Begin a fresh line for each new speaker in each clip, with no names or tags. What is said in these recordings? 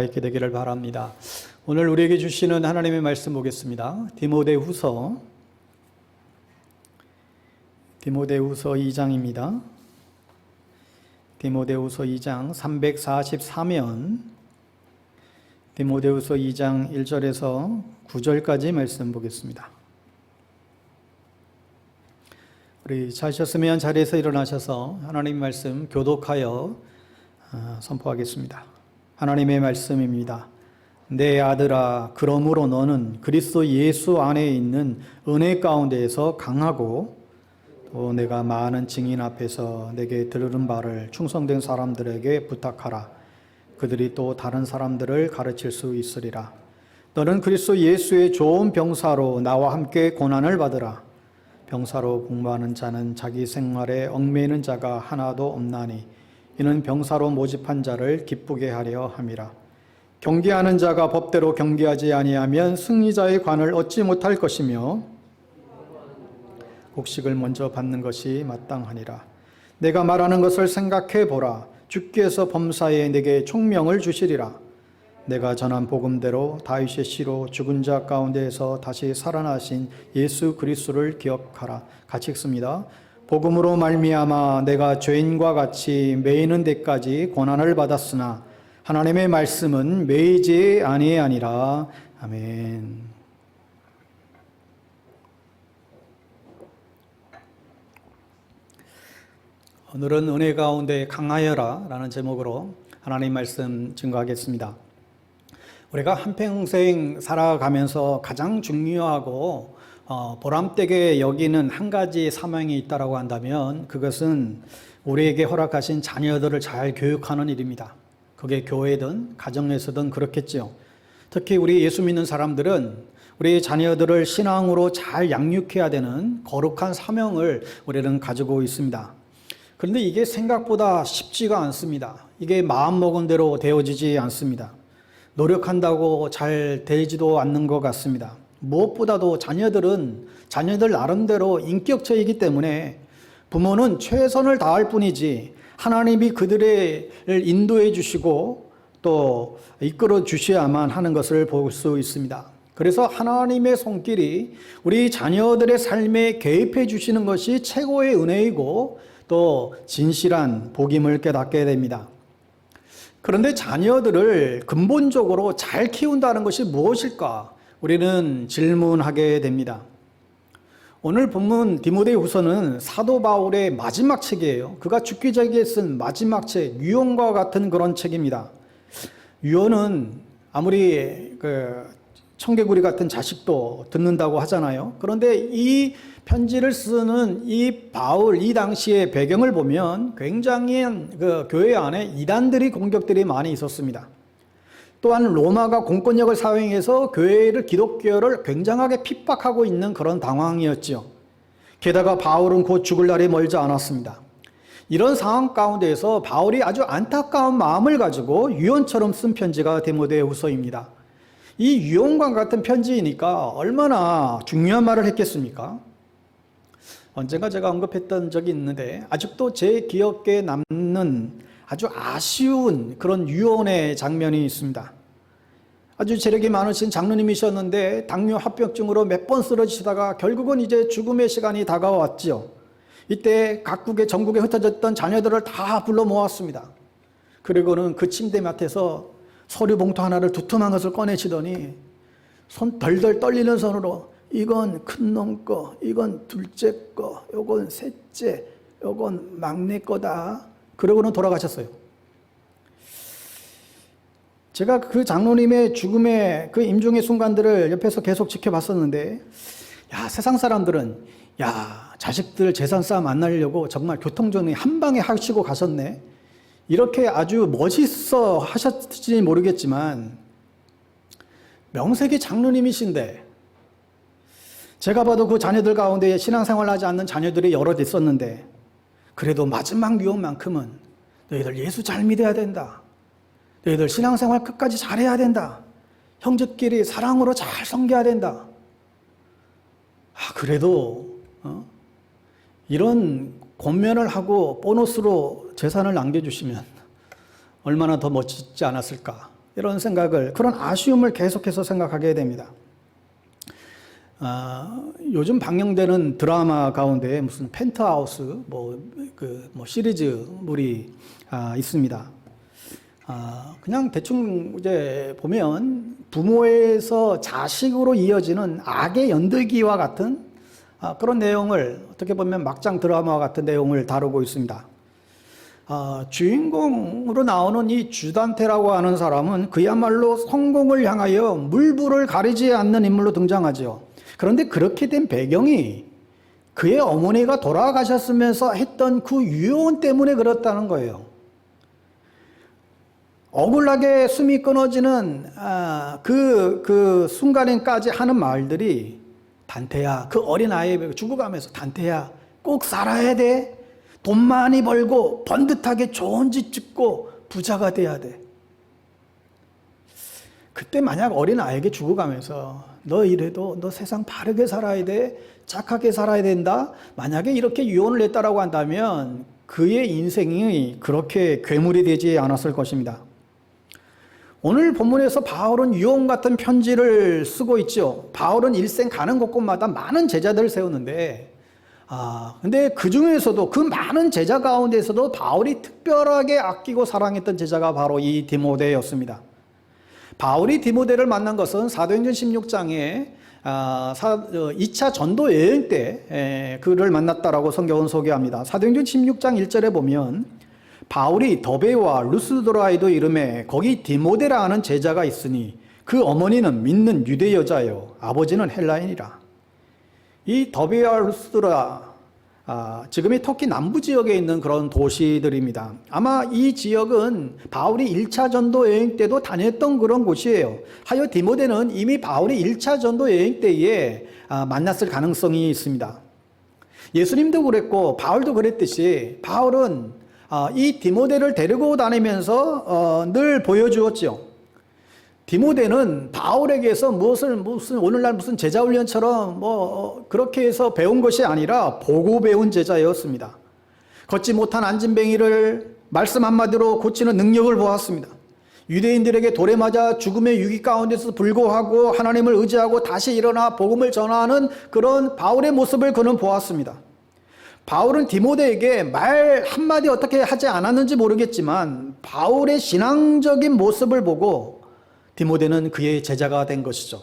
있게 되기를 바랍니다. 오늘 우리에게 주시는 하나님의 말씀 보겠습니다. 디모데후서 2장입니다. 디모데후서 2장 344면 디모데후서 2장 1절에서 9절까지 말씀 보겠습니다. 우리 자셨으면 자리에서 일어나셔서 하나님 말씀 교독하여 선포하겠습니다. 하나님의 말씀입니다. 내 아들아, 그러므로 너는 그리스도 예수 안에 있는 은혜 가운데에서 강하고 또 내가 많은 증인 앞에서 내게 들은 바를 충성된 사람들에게 부탁하라. 그들이 또 다른 사람들을 가르칠 수 있으리라. 너는 그리스도 예수의 좋은 병사로 나와 함께 고난을 받으라. 병사로 복무하는 자는 자기 생활에 얽매이는 자가 하나도 없나니 이는 병사로 모집한 자를 기쁘게 하려 함이라. 경계하는 자가 법대로 경계하지 아니하면 승리자의 관을 얻지 못할 것이며 곡식을 먼저 받는 것이 마땅하니라. 내가 말하는 것을 생각해 보라. 주께서 범사에 내게 총명을 주시리라. 내가 전한 복음대로 다윗의 씨로 죽은 자 가운데에서 다시 살아나신 예수 그리스도를 기억하라. 같이 읽습니다. 복음으로 말미암아 내가 죄인과 같이 매이는 데까지 고난을 받았으나 하나님의 말씀은 매이지 아니하니라. 아멘. 오늘은 은혜 가운데 강하여라 라는 제목으로 하나님 말씀 증거하겠습니다. 우리가 한평생 살아가면서 가장 중요하고 보람되게 여기는 한 가지 사명이 있다고 한다면 그것은 우리에게 허락하신 자녀들을 잘 교육하는 일입니다. 그게 교회든 가정에서든 그렇겠죠. 특히 우리 예수 믿는 사람들은 우리 자녀들을 신앙으로 잘 양육해야 되는 거룩한 사명을 우리는 가지고 있습니다. 그런데 이게 생각보다 쉽지가 않습니다. 이게 마음먹은 대로 되어지지 않습니다. 노력한다고 잘 되지도 않는 것 같습니다. 무엇보다도 자녀들은 자녀들 나름대로 인격체이기 때문에 부모는 최선을 다할 뿐이지 하나님이 그들을 인도해 주시고 또 이끌어 주셔야만 하는 것을 볼 수 있습니다. 그래서 하나님의 손길이 우리 자녀들의 삶에 개입해 주시는 것이 최고의 은혜이고 또 진실한 복임을 깨닫게 됩니다. 그런데 자녀들을 근본적으로 잘 키운다는 것이 무엇일까? 우리는 질문하게 됩니다. 오늘 본문 디모데후서는 사도 바울의 마지막 책이에요. 그가 죽기 전에 쓴 마지막 책, 유언과 같은 그런 책입니다. 유언은 아무리 청개구리 같은 자식도 듣는다고 하잖아요. 그런데 이 편지를 쓰는 이 바울, 이 당시의 배경을 보면 굉장히 교회 안에 이단들이 공격들이 많이 있었습니다. 또한 로마가 공권력을 사용해서 교회를 기독교를 굉장하게 핍박하고 있는 그런 상황이었죠. 게다가 바울은 곧 죽을 날이 멀지 않았습니다. 이런 상황 가운데에서 바울이 아주 안타까운 마음을 가지고 유언처럼 쓴 편지가 디모데후서입니다. 이 유언과 같은 편지이니까 얼마나 중요한 말을 했겠습니까? 언젠가 제가 언급했던 적이 있는데 아직도 제 기억에 남는 아주 아쉬운 그런 유언의 장면이 있습니다. 아주 재력이 많으신 장로님이셨는데 당뇨 합병증으로 몇 번 쓰러지시다가 결국은 이제 죽음의 시간이 다가왔죠. 이때 각국에 전국에 흩어졌던 자녀들을 다 불러 모았습니다. 그리고는 그 침대 맡에서 서류 봉투 하나를 두툼한 것을 꺼내시더니 손 덜덜 떨리는 손으로 이건 큰 놈 거, 이건 둘째 거, 요건 셋째, 요건 막내 거다. 그러고는 돌아가셨어요. 제가 그 장로님의 죽음의 그 임종의 순간들을 옆에서 계속 지켜봤었는데, 세상 사람들은, 자식들 재산 싸움 안 날려고 정말 교통정리 한 방에 하시고 가셨네. 이렇게 아주 멋있어 하셨을지 모르겠지만, 명색이 장로님이신데, 제가 봐도 그 자녀들 가운데 신앙생활 하지 않는 자녀들이 여럿 있었는데, 그래도 마지막 유언만큼은 너희들 예수 잘 믿어야 된다. 너희들 신앙생활 끝까지 잘해야 된다. 형제끼리 사랑으로 잘 섬겨야 된다. 그래도 이런 권면을 하고 보너스로 재산을 남겨주시면 얼마나 더 멋지지 않았을까 이런 생각을, 그런 아쉬움을 계속해서 생각하게 됩니다. 요즘 방영되는 드라마 가운데 무슨 펜트하우스 시리즈물이 있습니다. 그냥 대충 이제 보면 부모에서 자식으로 이어지는 악의 연대기와 같은 그런 내용을, 어떻게 보면 막장 드라마와 같은 내용을 다루고 있습니다. 주인공으로 나오는 이 주단태라고 하는 사람은 그야말로 성공을 향하여 물불을 가리지 않는 인물로 등장하죠. 그런데 그렇게 된 배경이 그의 어머니가 돌아가셨으면서 했던 그 유언 때문에 그렇다는 거예요. 억울하게 숨이 끊어지는 그 순간에까지 하는 말들이, 단태야, 그 어린아이 죽어가면서, 단태야 꼭 살아야 돼. 돈 많이 벌고 번듯하게 좋은 집 짓고 부자가 돼야 돼. 그때 만약 어린아이에게 죽어가면서 너 이래도 너 세상 바르게 살아야 돼, 착하게 살아야 된다, 만약에 이렇게 유언을 했다라고 한다면 그의 인생이 그렇게 괴물이 되지 않았을 것입니다. 오늘 본문에서 바울은 유언 같은 편지를 쓰고 있죠. 바울은 일생 가는 곳곳마다 많은 제자들을 세우는데, 근데 그 중에서도, 그 많은 제자 가운데서도 바울이 특별하게 아끼고 사랑했던 제자가 바로 이 디모데였습니다. 바울이 디모데를 만난 것은 사도행전 16장에 2차 전도 여행 때 그를 만났다라고 성경은 소개합니다. 사도행전 16장 1절에 보면 바울이 더베와 루스드라에도 이름에 거기 디모데라 하는 제자가 있으니 그 어머니는 믿는 유대 여자요 아버지는 헬라인이라. 이 더베와 루스드라, 지금의 터키 남부 지역에 있는 그런 도시들입니다. 아마 이 지역은 바울이 1차 전도 여행 때도 다녔던 그런 곳이에요. 하여 디모데는 이미 바울이 1차 전도 여행 때에 만났을 가능성이 있습니다. 예수님도 그랬고 바울도 그랬듯이 바울은 이 디모데를 데리고 다니면서 늘 보여주었죠. 디모데는 바울에게서 오늘날 무슨 제자훈련처럼 그렇게 해서 배운 것이 아니라 보고 배운 제자였습니다. 걷지 못한 안진뱅이를 말씀 한마디로 고치는 능력을 보았습니다. 유대인들에게 돌에 맞아 죽음의 위기 가운데서 불구하고 하나님을 의지하고 다시 일어나 복음을 전하는 그런 바울의 모습을 그는 보았습니다. 바울은 디모데에게 말 한마디 어떻게 하지 않았는지 모르겠지만 바울의 신앙적인 모습을 보고 디모데는 그의 제자가 된 것이죠.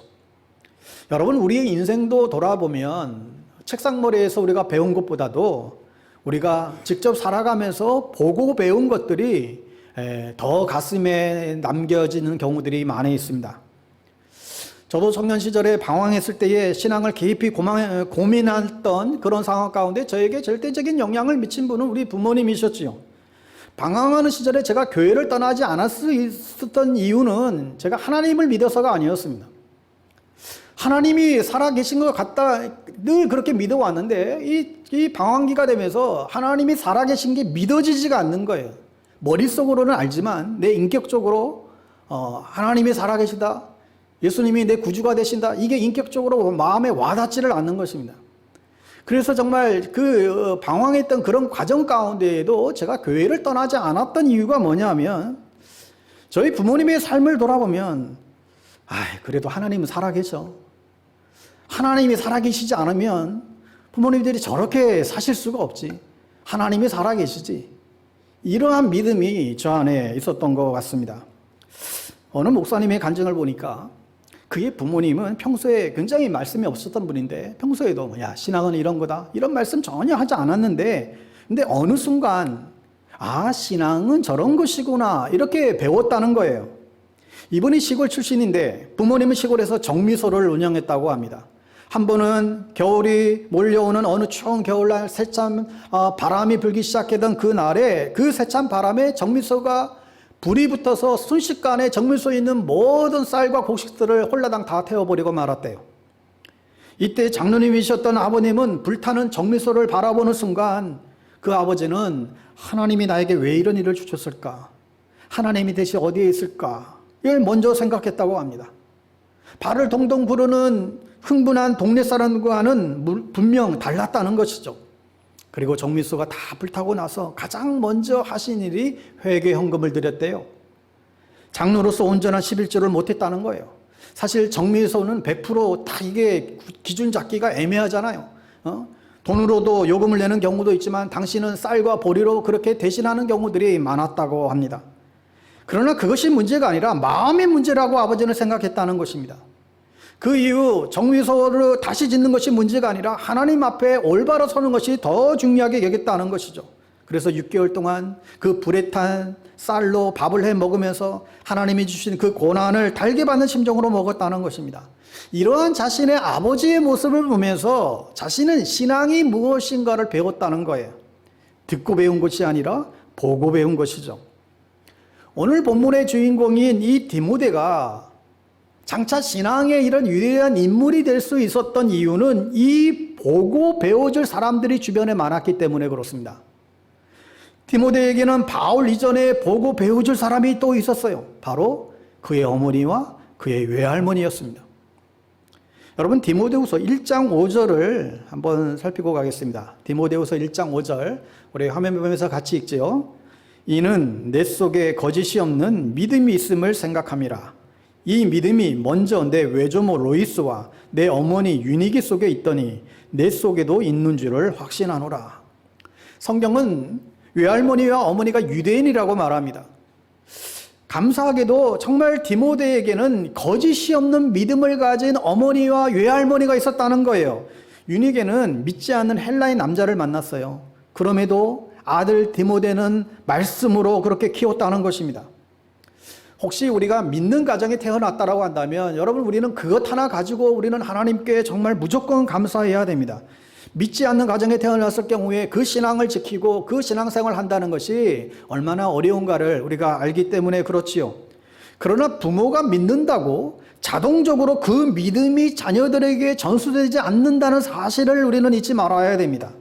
여러분, 우리의 인생도 돌아보면 책상머리에서 우리가 배운 것보다도 우리가 직접 살아가면서 보고 배운 것들이 더 가슴에 남겨지는 경우들이 많이 있습니다. 저도 청년 시절에 방황했을 때에 신앙을 깊이 고민했던 그런 상황 가운데 저에게 절대적인 영향을 미친 분은 우리 부모님이셨지요. 방황하는 시절에 제가 교회를 떠나지 않았었던 이유는 제가 하나님을 믿어서가 아니었습니다. 하나님이 살아계신 것 같다 늘 그렇게 믿어왔는데 이 방황기가 되면서 하나님이 살아계신 게 믿어지지가 않는 거예요. 머릿속으로는 알지만 내 인격적으로 하나님이 살아계시다, 예수님이 내 구주가 되신다, 이게 인격적으로 마음에 와닿지를 않는 것입니다. 그래서 정말 그 방황했던 그런 과정 가운데에도 제가 교회를 떠나지 않았던 이유가 뭐냐면, 저희 부모님의 삶을 돌아보면 그래도 하나님은 살아계셔, 하나님이 살아계시지 않으면 부모님들이 저렇게 사실 수가 없지, 하나님이 살아계시지, 이러한 믿음이 저 안에 있었던 것 같습니다. 어느 목사님의 간증을 보니까 그의 부모님은 평소에 굉장히 말씀이 없었던 분인데 평소에도 신앙은 이런 거다 이런 말씀 전혀 하지 않았는데, 근데 어느 순간 신앙은 저런 것이구나 이렇게 배웠다는 거예요. 이분이 시골 출신인데 부모님은 시골에서 정미소를 운영했다고 합니다. 한 번은 겨울이 몰려오는 어느 추운 겨울날 세찬 바람이 불기 시작했던 그 날에 그 세찬 바람에 정미소가 불이 붙어서 순식간에 정밀소에 있는 모든 쌀과 곡식들을 홀라당 다 태워버리고 말았대요. 이때 장로님이셨던 아버님은 불타는 정밀소를 바라보는 순간 그 아버지는 하나님이 나에게 왜 이런 일을 주셨을까? 하나님이 대체 어디에 있을까? 이걸 먼저 생각했다고 합니다. 발을 동동 구르는 흥분한 동네 사람과는 분명 달랐다는 것이죠. 그리고 정밀소가 다 불타고 나서 가장 먼저 하신 일이 회개 헌금을 드렸대요. 장로로서 온전한 11조를 못했다는 거예요. 사실 정미소는 100%다 이게 기준 잡기가 애매하잖아요. 돈으로도 요금을 내는 경우도 있지만 당신은 쌀과 보리로 그렇게 대신하는 경우들이 많았다고 합니다. 그러나 그것이 문제가 아니라 마음의 문제라고 아버지는 생각했다는 것입니다. 그 이후 정미소를 다시 짓는 것이 문제가 아니라 하나님 앞에 올바로 서는 것이 더 중요하게 여겼다는 것이죠. 그래서 6개월 동안 그 불에 탄 쌀로 밥을 해 먹으면서 하나님이 주신 그 고난을 달게 받는 심정으로 먹었다는 것입니다. 이러한 자신의 아버지의 모습을 보면서 자신은 신앙이 무엇인가를 배웠다는 거예요. 듣고 배운 것이 아니라 보고 배운 것이죠. 오늘 본문의 주인공인 이 디모데가 장차 신앙의 이런 위대한 인물이 될 수 있었던 이유는 이 보고 배워줄 사람들이 주변에 많았기 때문에 그렇습니다. 디모데에게는 바울 이전에 보고 배워줄 사람이 또 있었어요. 바로 그의 어머니와 그의 외할머니였습니다. 여러분, 디모데후서 1장 5절을 한번 살피고 가겠습니다. 디모데후서 1장 5절 우리 화면 보면서 같이 읽지요. 이는 내 속에 거짓이 없는 믿음이 있음을 생각함이라. 이 믿음이 먼저 내 외조모 로이스와 내 어머니 유니기 속에 있더니 내 속에도 있는 줄을 확신하노라. 성경은 외할머니와 어머니가 유대인이라고 말합니다. 감사하게도 정말 디모데에게는 거짓이 없는 믿음을 가진 어머니와 외할머니가 있었다는 거예요. 유니게는 믿지 않는 헬라인 남자를 만났어요. 그럼에도 아들 디모데는 말씀으로 그렇게 키웠다는 것입니다. 혹시 우리가 믿는 가정에 태어났다라고 한다면 여러분, 우리는 그것 하나 가지고 우리는 하나님께 정말 무조건 감사해야 됩니다. 믿지 않는 가정에 태어났을 경우에 그 신앙을 지키고 그 신앙생활을 한다는 것이 얼마나 어려운가를 우리가 알기 때문에 그렇지요. 그러나 부모가 믿는다고 자동적으로 그 믿음이 자녀들에게 전수되지 않는다는 사실을 우리는 잊지 말아야 됩니다.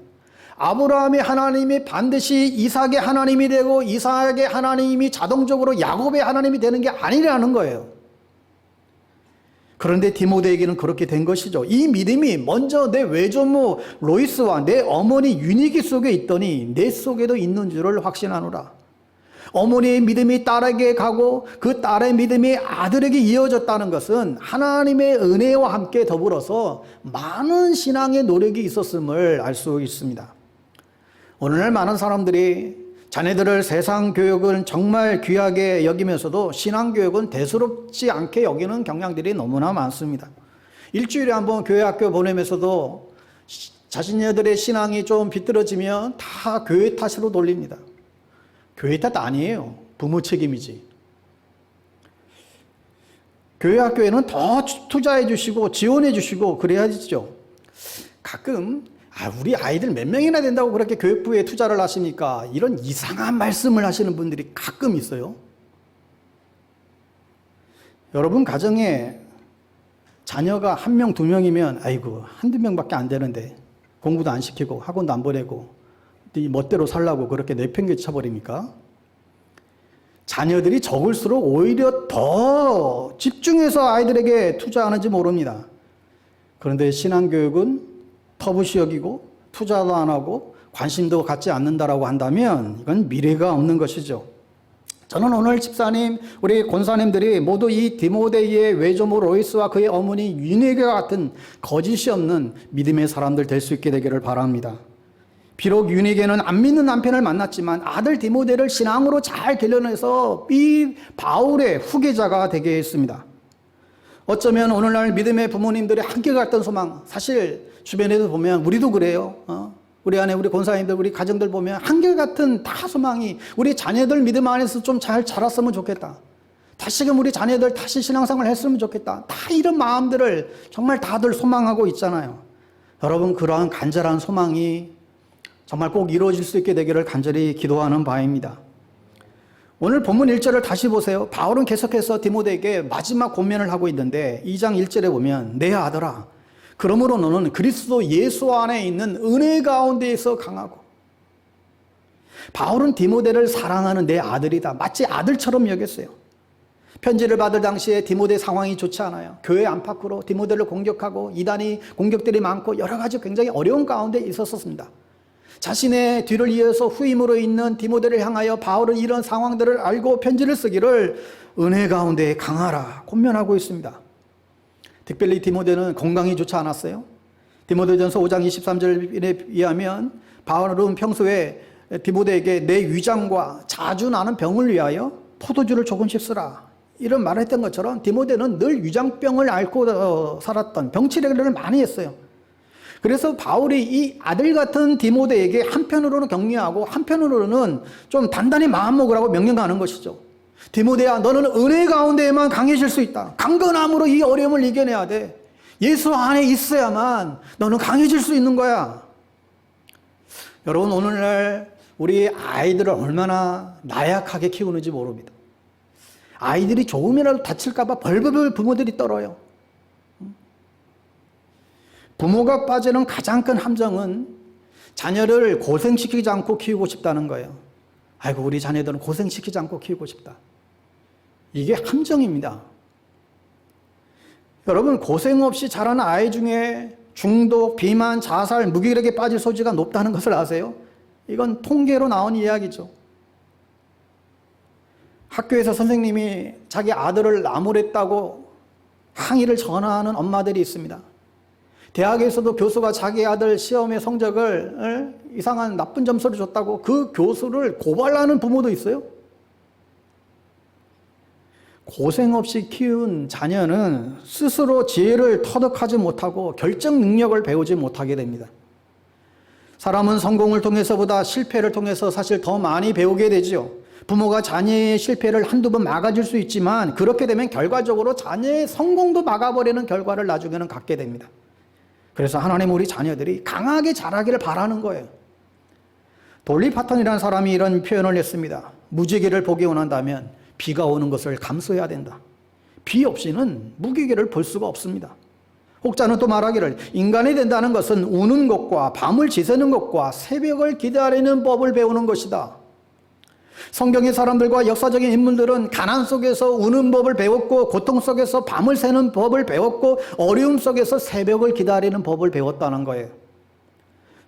아브라함의 하나님이 반드시 이삭의 하나님이 되고 이삭의 하나님이 자동적으로 야곱의 하나님이 되는 게 아니라는 거예요. 그런데 디모데에게는 그렇게 된 것이죠. 이 믿음이 먼저 내 외조모 로이스와 내 어머니 유니기 속에 있더니 내 속에도 있는 줄을 확신하노라. 어머니의 믿음이 딸에게 가고 그 딸의 믿음이 아들에게 이어졌다는 것은 하나님의 은혜와 함께 더불어서 많은 신앙의 노력이 있었음을 알 수 있습니다. 오늘날 많은 사람들이 자녀들을 세상 교육을 정말 귀하게 여기면서도 신앙 교육은 대수롭지 않게 여기는 경향들이 너무나 많습니다. 일주일에 한번 교회 학교 보내면서도 자신들의 신앙이 좀 비뚤어지면 다 교회 탓으로 돌립니다. 교회 탓 아니에요. 부모 책임이지. 교회 학교에는 더 투자해 주시고 지원해 주시고 그래야죠. 가끔 우리 아이들 몇 명이나 된다고 그렇게 교육부에 투자를 하십니까? 이런 이상한 말씀을 하시는 분들이 가끔 있어요. 여러분 가정에 자녀가 1명, 2명이면 아이고 한두 명밖에 안 되는데 공부도 안 시키고 학원도 안 보내고 네 멋대로 살라고 그렇게 내팽개쳐 버립니까? 자녀들이 적을수록 오히려 더 집중해서 아이들에게 투자하는지 모릅니다. 그런데 신앙교육은 터부시 여기고 투자도 안 하고 관심도 갖지 않는다라고 한다면 이건 미래가 없는 것이죠. 저는 오늘 집사님, 우리 권사님들이 모두 이 디모데의 외조모 로이스와 그의 어머니 유니게 같은 거짓이 없는 믿음의 사람들 될 수 있게 되기를 바랍니다. 비록 유니게는 안 믿는 남편을 만났지만 아들 디모데를 신앙으로 잘 길러내서 이 바울의 후계자가 되게 했습니다. 어쩌면 오늘날 믿음의 부모님들의 한결같은 소망, 사실 주변에도 보면 우리도 그래요. 우리 안에 우리 권사님들, 우리 가정들 보면 한결같은 다 소망이 우리 자녀들 믿음 안에서 좀 잘 자랐으면 좋겠다. 다시금 우리 자녀들 다시 신앙생활 했으면 좋겠다. 다 이런 마음들을 정말 다들 소망하고 있잖아요. 여러분, 그러한 간절한 소망이 정말 꼭 이루어질 수 있게 되기를 간절히 기도하는 바입니다. 오늘 본문 1절을 다시 보세요. 바울은 계속해서 디모데에게 마지막 권면을 하고 있는데 2장 1절에 보면 내 아들아, 그러므로 너는 그리스도 예수 안에 있는 은혜 가운데에서 강하고. 바울은 디모데를 사랑하는 내 아들이다. 마치 아들처럼 여겼어요. 편지를 받을 당시에 디모데 상황이 좋지 않아요. 교회 안팎으로 디모데를 공격하고 이단이 공격들이 많고 여러 가지 굉장히 어려운 가운데 있었습니다. 자신의 뒤를 이어서 후임으로 있는 디모데를 향하여 바울은 이런 상황들을 알고 편지를 쓰기를 은혜 가운데 강하라 권면하고 있습니다. 특별히 디모데는 건강이 좋지 않았어요. 디모데전서 5장 23절에 의하면 바울은 평소에 디모데에게 내 위장과 자주 나는 병을 위하여 포도주를 조금씩 쓰라 이런 말을 했던 것처럼 디모데는 늘 위장병을 앓고 살았던 병치레를 많이 했어요. 그래서 바울이 이 아들 같은 디모데에게 한편으로는 격려하고 한편으로는 좀 단단히 마음 먹으라고 명령하는 것이죠. 디모데야, 너는 은혜 가운데에만 강해질 수 있다. 강건함으로 이 어려움을 이겨내야 돼. 예수 안에 있어야만 너는 강해질 수 있는 거야. 여러분, 오늘날 우리 아이들을 얼마나 나약하게 키우는지 모릅니다. 아이들이 조금이라도 다칠까 봐 벌벌 부모들이 떨어요. 부모가 빠지는 가장 큰 함정은 자녀를 고생시키지 않고 키우고 싶다는 거예요. 아이고, 우리 자녀들은 고생시키지 않고 키우고 싶다. 이게 함정입니다. 여러분, 고생 없이 자라는 아이 중에 중독, 비만, 자살, 무기력에 빠질 소지가 높다는 것을 아세요? 이건 통계로 나온 이야기죠. 학교에서 선생님이 자기 아들을 나무랬다고 항의를 전화하는 엄마들이 있습니다. 대학에서도 교수가 자기 아들 시험의 성적을 이상한 나쁜 점수를 줬다고 그 교수를 고발하는 부모도 있어요. 고생 없이 키운 자녀는 스스로 지혜를 터득하지 못하고 결정 능력을 배우지 못하게 됩니다. 사람은 성공을 통해서보다 실패를 통해서 사실 더 많이 배우게 되지요. 부모가 자녀의 실패를 한두 번 막아줄 수 있지만 그렇게 되면 결과적으로 자녀의 성공도 막아버리는 결과를 나중에는 갖게 됩니다. 그래서 하나님 우리 자녀들이 강하게 자라기를 바라는 거예요. 돌리 파턴이라는 사람이 이런 표현을 했습니다. 무지개를 보기 원한다면 비가 오는 것을 감수해야 된다. 비 없이는 무지개를 볼 수가 없습니다. 혹자는 또 말하기를 인간이 된다는 것은 우는 것과 밤을 지새는 것과 새벽을 기다리는 법을 배우는 것이다. 성경의 사람들과 역사적인 인물들은 가난 속에서 우는 법을 배웠고 고통 속에서 밤을 새는 법을 배웠고 어려움 속에서 새벽을 기다리는 법을 배웠다는 거예요.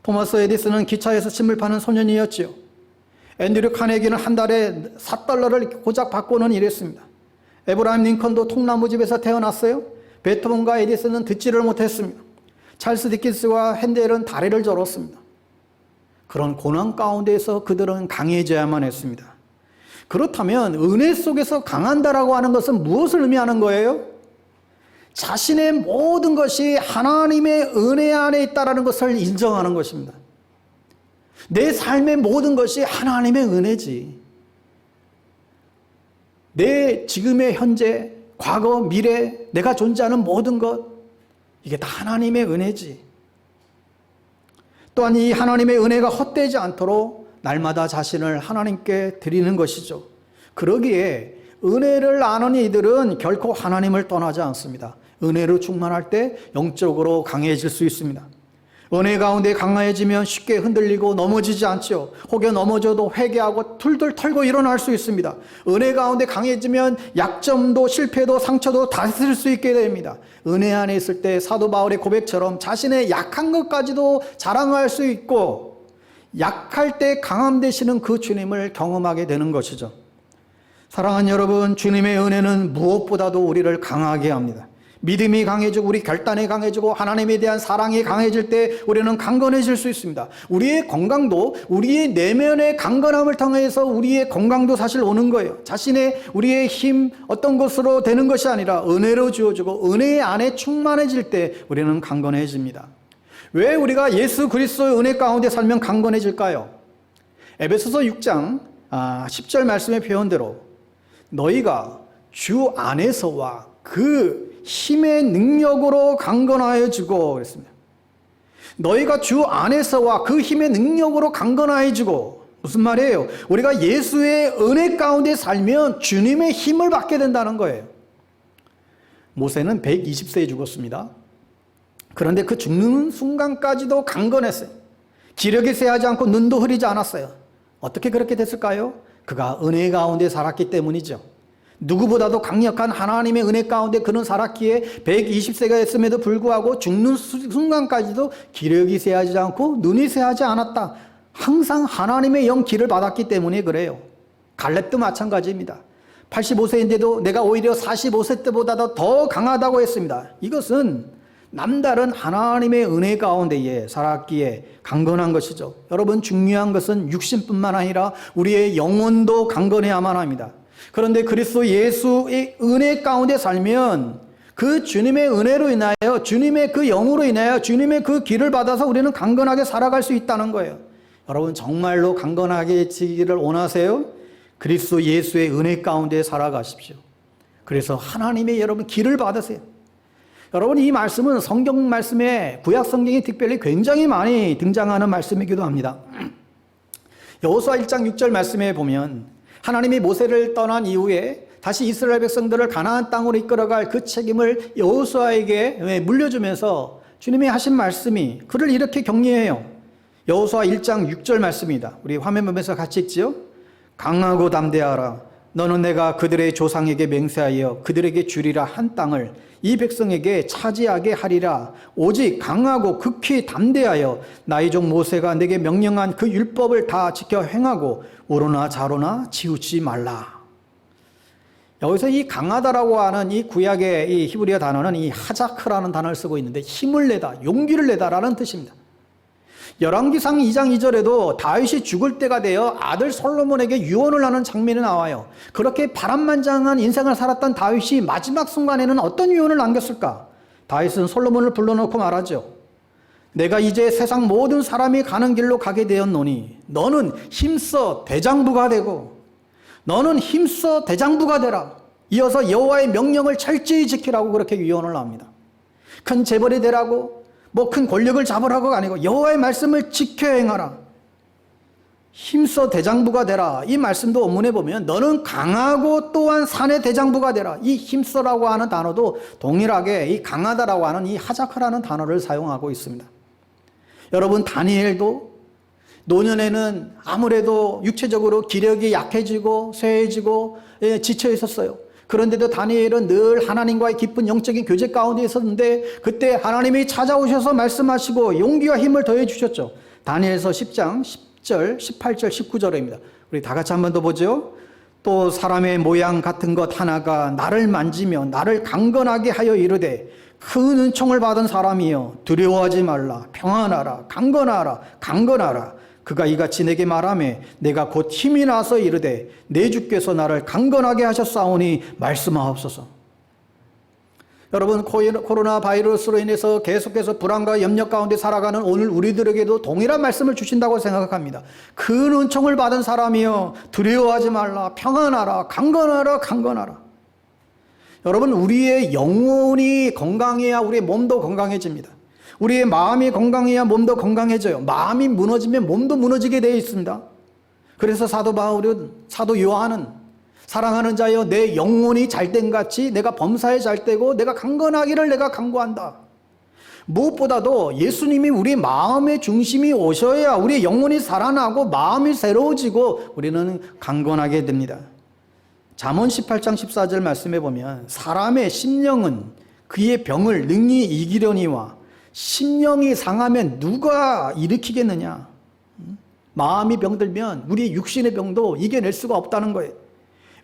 토마스 에디슨은 기차에서 침을 파는 소년이었지요. 앤드류 카네기는 한 달에 $4를 고작 받고는 일했습니다. 에브라임 링컨도 통나무집에서 태어났어요. 베토벤과 에디슨은 듣지를 못했습니다. 찰스 디킨스와 핸델은 다리를 절었습니다. 그런 고난 가운데에서 그들은 강해져야만 했습니다. 그렇다면 은혜 속에서 강한다라고 하는 것은 무엇을 의미하는 거예요? 자신의 모든 것이 하나님의 은혜 안에 있다는 것을 인정하는 것입니다. 내 삶의 모든 것이 하나님의 은혜지. 내 지금의 현재, 과거, 미래, 내가 존재하는 모든 것, 이게 다 하나님의 은혜지. 또한 이 하나님의 은혜가 헛되지 않도록 날마다 자신을 하나님께 드리는 것이죠. 그러기에 은혜를 아는 이들은 결코 하나님을 떠나지 않습니다. 은혜로 충만할 때 영적으로 강해질 수 있습니다. 은혜 가운데 강해지면 쉽게 흔들리고 넘어지지 않죠. 혹여 넘어져도 회개하고 툴툴 털고 일어날 수 있습니다. 은혜 가운데 강해지면 약점도 실패도 상처도 다스릴 수 있게 됩니다. 은혜 안에 있을 때 사도 바울의 고백처럼 자신의 약한 것까지도 자랑할 수 있고 약할 때 강함 되시는 그 주님을 경험하게 되는 것이죠. 사랑하는 여러분, 주님의 은혜는 무엇보다도 우리를 강하게 합니다. 믿음이 강해지고 우리 결단이 강해지고 하나님에 대한 사랑이 강해질 때 우리는 강건해질 수 있습니다. 우리의 건강도 우리의 내면의 강건함을 통해서 우리의 건강도 사실 오는 거예요. 우리의 힘 어떤 것으로 되는 것이 아니라 은혜로 주어지고 은혜 안에 충만해질 때 우리는 강건해집니다. 왜 우리가 예수 그리스도의 은혜 가운데 살면 강건해질까요? 에베소서 6장 10절 말씀의 표현대로 너희가 주 안에서와 그 힘의 능력으로 강건하여지고 그랬습니다. 너희가 주 안에서와 그 힘의 능력으로 강건하여지고 무슨 말이에요? 우리가 예수의 은혜 가운데 살면 주님의 힘을 받게 된다는 거예요. 모세는 120세에 죽었습니다. 그런데 그 죽는 순간까지도 강건했어요. 기력이 쇠하지 않고 눈도 흐리지 않았어요. 어떻게 그렇게 됐을까요? 그가 은혜 가운데 살았기 때문이죠. 누구보다도 강력한 하나님의 은혜 가운데 그는 살았기에 120세가 했음에도 불구하고 죽는 순간까지도 기력이 쇠하지 않고 눈이 쇠하지 않았다. 항상 하나님의 영 기를 받았기 때문에 그래요. 갈렙도 마찬가지입니다. 85세인데도 내가 오히려 45세 때보다 더 강하다고 했습니다. 이것은 남다른 하나님의 은혜 가운데에 살았기에 강건한 것이죠. 여러분, 중요한 것은 육신뿐만 아니라 우리의 영혼도 강건해야만 합니다. 그런데 그리스도 예수의 은혜 가운데 살면 그 주님의 은혜로 인하여, 주님의 그 영으로 인하여, 주님의 그 길을 받아서 우리는 강건하게 살아갈 수 있다는 거예요. 여러분, 정말로 강건하게 지기를 원하세요? 그리스도 예수의 은혜 가운데 살아가십시오. 그래서 하나님의 여러분 길을 받으세요. 여러분, 이 말씀은 성경 말씀에 구약 성경이 특별히 굉장히 많이 등장하는 말씀이기도 합니다. 여호수아 1장 6절 말씀에 보면 하나님이 모세를 떠난 이후에 다시 이스라엘 백성들을 가나안 땅으로 이끌어갈 그 책임을 여호수아에게 물려주면서 주님이 하신 말씀이 그를 이렇게 격려해요. 여호수아 1장 6절 말씀입니다. 우리 화면 보면서 같이 읽지요. 강하고 담대하라. 너는 내가 그들의 조상에게 맹세하여 그들에게 주리라 한 땅을 이 백성에게 차지하게 하리라. 오직 강하고 극히 담대하여 나의 종 모세가 내게 명령한 그 율법을 다 지켜 행하고 우로나 좌로나 치우치지 말라. 여기서 이 강하다라고 하는 이 구약의 이 히브리어 단어는 이 하자크라는 단어를 쓰고 있는데 힘을 내다, 용기를 내다라는 뜻입니다. 열왕기상 2장 2절에도 다윗이 죽을 때가 되어 아들 솔로몬에게 유언을 하는 장면이 나와요. 그렇게 바람만장한 인생을 살았던 다윗이 마지막 순간에는 어떤 유언을 남겼을까? 다윗은 솔로몬을 불러놓고 말하죠. 내가 이제 세상 모든 사람이 가는 길로 가게 되었노니 너는 힘써 대장부가 되고 너는 힘써 대장부가 되라. 이어서 여호와의 명령을 철저히 지키라고 그렇게 유언을 합니다. 큰 재벌이 되라고 큰 권력을 잡으라고가 아니고 여호와의 말씀을 지켜 행하라. 힘써 대장부가 되라. 이 말씀도 원문에 보면 너는 강하고 또한 산의 대장부가 되라. 이 힘써라고 하는 단어도 동일하게 이 강하다라고 하는 이 하자크라는 단어를 사용하고 있습니다. 여러분, 다니엘도 노년에는 아무래도 육체적으로 기력이 약해지고 쇠해지고 지쳐 있었어요. 그런데도 다니엘은 늘 하나님과의 깊은 영적인 교제 가운데 있었는데 그때 하나님이 찾아오셔서 말씀하시고 용기와 힘을 더해 주셨죠. 다니엘서 10장 10절, 18절, 19절입니다. 우리 다 같이 한 번 더 보죠. 또 사람의 모양 같은 것 하나가 나를 만지며 나를 강건하게 하여 이르되 큰 은총을 받은 사람이여 두려워하지 말라. 평안하라. 강건하라. 강건하라. 그가 이같이 내게 말하매 내가 곧 힘이 나서 이르되 내 주께서 나를 강건하게 하셨사오니 말씀하옵소서. 여러분, 코로나 바이러스로 인해서 계속해서 불안과 염려 가운데 살아가는 오늘 우리들에게도 동일한 말씀을 주신다고 생각합니다. 큰 은총을 받은 사람이여 두려워하지 말라. 평안하라. 강건하라. 강건하라. 여러분, 우리의 영혼이 건강해야 우리의 몸도 건강해집니다. 우리의 마음이 건강해야 몸도 건강해져요. 마음이 무너지면 몸도 무너지게 되어 있습니다. 그래서 사도 바울은, 사도 요한은 사랑하는 자여 내 영혼이 잘된 같이 내가 범사에 잘되고 내가 강건하기를 내가 간구한다. 무엇보다도 예수님이 우리 마음의 중심이 오셔야 우리의 영혼이 살아나고 마음이 새로워지고 우리는 강건하게 됩니다. 잠언 18장 14절 말씀해 보면 사람의 심령은 그의 병을 능히 이기려니와 심령이 상하면 누가 일으키겠느냐. 마음이 병들면 우리의 육신의 병도 이겨낼 수가 없다는 거예요.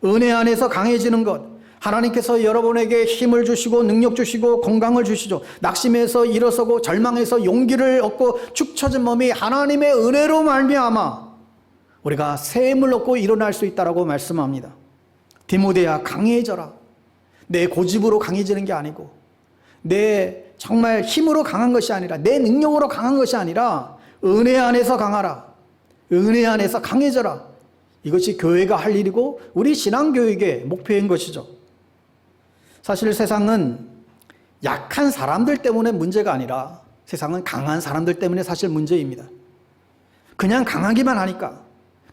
은혜 안에서 강해지는 것, 하나님께서 여러분에게 힘을 주시고 능력 주시고 건강을 주시죠. 낙심해서 일어서고 절망해서 용기를 얻고 축 처진 몸이 하나님의 은혜로 말미암아 우리가 새 힘을 얻고 일어날 수 있다라고 말씀합니다. 디모데야 강해져라. 내 고집으로 강해지는 게 아니고 내 정말 힘으로 강한 것이 아니라 내 능력으로 강한 것이 아니라 은혜 안에서 강하라. 은혜 안에서 강해져라. 이것이 교회가 할 일이고 우리 신앙교육의 목표인 것이죠. 사실 세상은 약한 사람들 때문에 문제가 아니라 세상은 강한 사람들 때문에 사실 문제입니다. 그냥 강하기만 하니까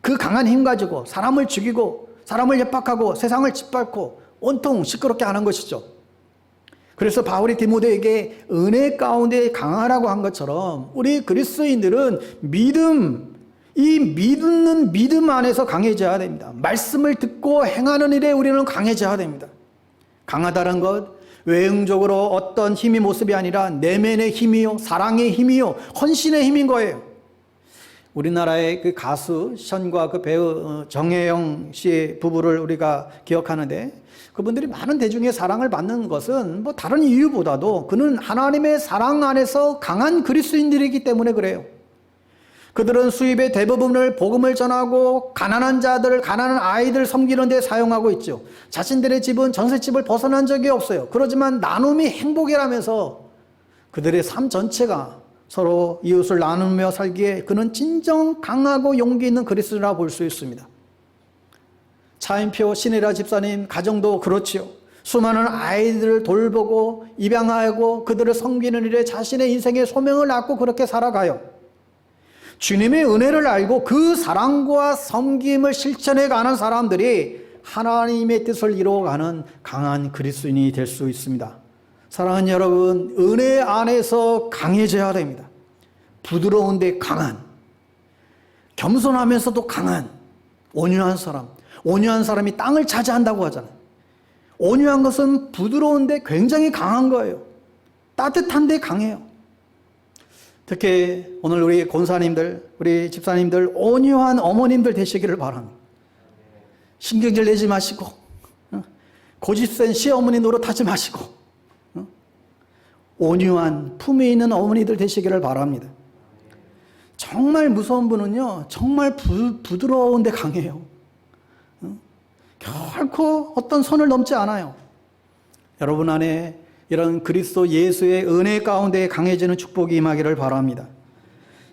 그 강한 힘 가지고 사람을 죽이고 사람을 협박하고 세상을 짓밟고 온통 시끄럽게 하는 것이죠. 그래서 바울이 디모데에게 은혜 가운데 강하라고 한 것처럼 우리 그리스도인들은 이 믿는 믿음 안에서 강해져야 됩니다. 말씀을 듣고 행하는 일에 우리는 강해져야 됩니다. 강하다는 것, 외형적으로 어떤 힘의 모습이 아니라 내면의 힘이요, 사랑의 힘이요, 헌신의 힘인 거예요. 우리나라의 그 가수 션과 그 배우 정혜영 씨의 부부를 우리가 기억하는데, 그분들이 많은 대중의 사랑을 받는 것은 뭐 다른 이유보다도 그는 하나님의 사랑 안에서 강한 그리스도인들이기 때문에 그래요. 그들은 수입의 대부분을 복음을 전하고 가난한 자들, 가난한 아이들 섬기는 데 사용하고 있죠. 자신들의 집은 전셋집을 벗어난 적이 없어요. 그렇지만 나눔이 행복이라면서 그들의 삶 전체가 서로 이웃을 나누며 살기에 그는 진정 강하고 용기 있는 그리스도라 볼 수 있습니다. 차인표 신혜라 집사님 가정도 그렇지요. 수많은 아이들을 돌보고 입양하고 그들을 섬기는 일에 자신의 인생의 소명을 갖고 그렇게 살아가요. 주님의 은혜를 알고 그 사랑과 섬김을 실천해 가는 사람들이 하나님의 뜻을 이루어가는 강한 그리스도인이 될 수 있습니다. 사랑하는 여러분, 은혜 안에서 강해져야 됩니다. 부드러운데 강한, 겸손하면서도 강한, 온유한 사람. 온유한 사람이 땅을 차지한다고 하잖아요. 온유한 것은 부드러운데 굉장히 강한 거예요. 따뜻한데 강해요. 특히 오늘 우리 권사님들, 우리 집사님들 온유한 어머님들 되시기를 바랍니다. 신경질 내지 마시고 고집센 시어머니 노릇하지 마시고 온유한 품에 있는 어머니들 되시기를 바랍니다. 정말 무서운 분은요, 정말 부드러운데 강해요. 결코 어떤 선을 넘지 않아요. 여러분 안에 이런 그리스도 예수의 은혜 가운데 강해지는 축복이 임하기를 바랍니다.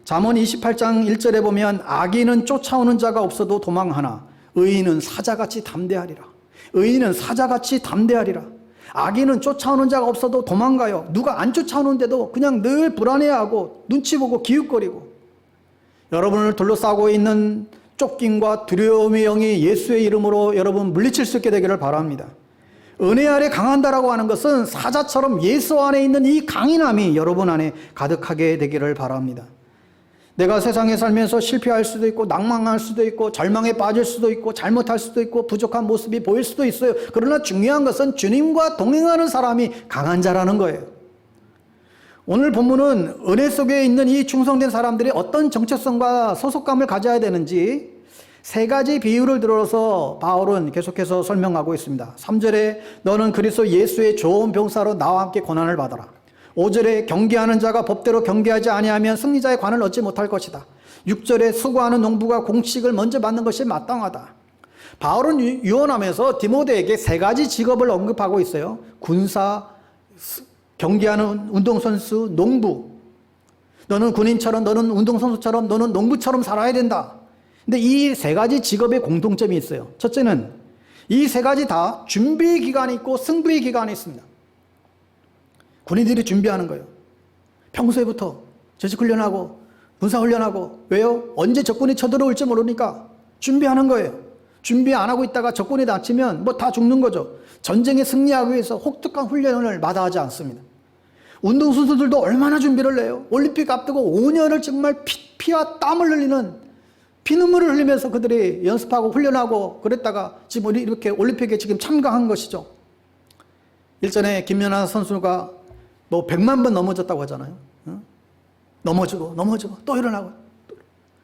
잠언 28장 1절에 보면 악인은 쫓아오는 자가 없어도 도망하나 의인은 사자같이 담대하리라. 의인은 사자같이 담대하리라. 악인은 쫓아오는 자가 없어도 도망가요. 누가 안 쫓아오는데도 그냥 늘 불안해하고 눈치 보고 기웃거리고. 여러분을 둘러싸고 있는 쫓김과 두려움의 영이 예수의 이름으로 여러분 물리칠 수 있게 되기를 바랍니다. 은혜 아래 강한다라고 하는 것은 사자처럼 예수 안에 있는 이 강인함이 여러분 안에 가득하게 되기를 바랍니다. 내가 세상에 살면서 실패할 수도 있고 낭망할 수도 있고 절망에 빠질 수도 있고 잘못할 수도 있고 부족한 모습이 보일 수도 있어요. 그러나 중요한 것은 주님과 동행하는 사람이 강한 자라는 거예요. 오늘 본문은 은혜 속에 있는 이 충성된 사람들이 어떤 정체성과 소속감을 가져야 되는지 세 가지 비유를 들어서 바울은 계속해서 설명하고 있습니다. 3절에 너는 그리스도 예수의 좋은 병사로 나와 함께 고난을 받아라. 5절에 경계하는 자가 법대로 경계하지 아니하면 승리자의 관을 얻지 못할 것이다. 6절에 수고하는 농부가 공식을 먼저 받는 것이 마땅하다. 바울은 유언하면서 디모데에게 세 가지 직업을 언급하고 있어요. 군사, 경기하는 운동선수, 농부. 너는 군인처럼, 너는 운동선수처럼, 너는 농부처럼 살아야 된다. 근데 이 세 가지 직업의 공통점이 있어요. 첫째는 이 세 가지 다 준비의 기간이 있고 승부의 기간이 있습니다. 군인들이 준비하는 거예요. 평소에부터 재직훈련하고 군사훈련하고. 왜요? 언제 적군이 쳐들어올지 모르니까 준비하는 거예요. 준비 안 하고 있다가 적군이 다치면 뭐 다 죽는 거죠. 전쟁에 승리하기 위해서 혹독한 훈련을 마다하지 않습니다. 운동선수들도 얼마나 준비를 해요. 올림픽 앞두고 5년을 정말 피와 땀을 흘리는 피눈물을 흘리면서 그들이 연습하고 훈련하고 그랬다가 지금 이렇게 올림픽에 지금 참가한 것이죠. 일전에 김연아 선수가 뭐 100만 번 넘어졌다고 하잖아요. 넘어지고 또 일어나고,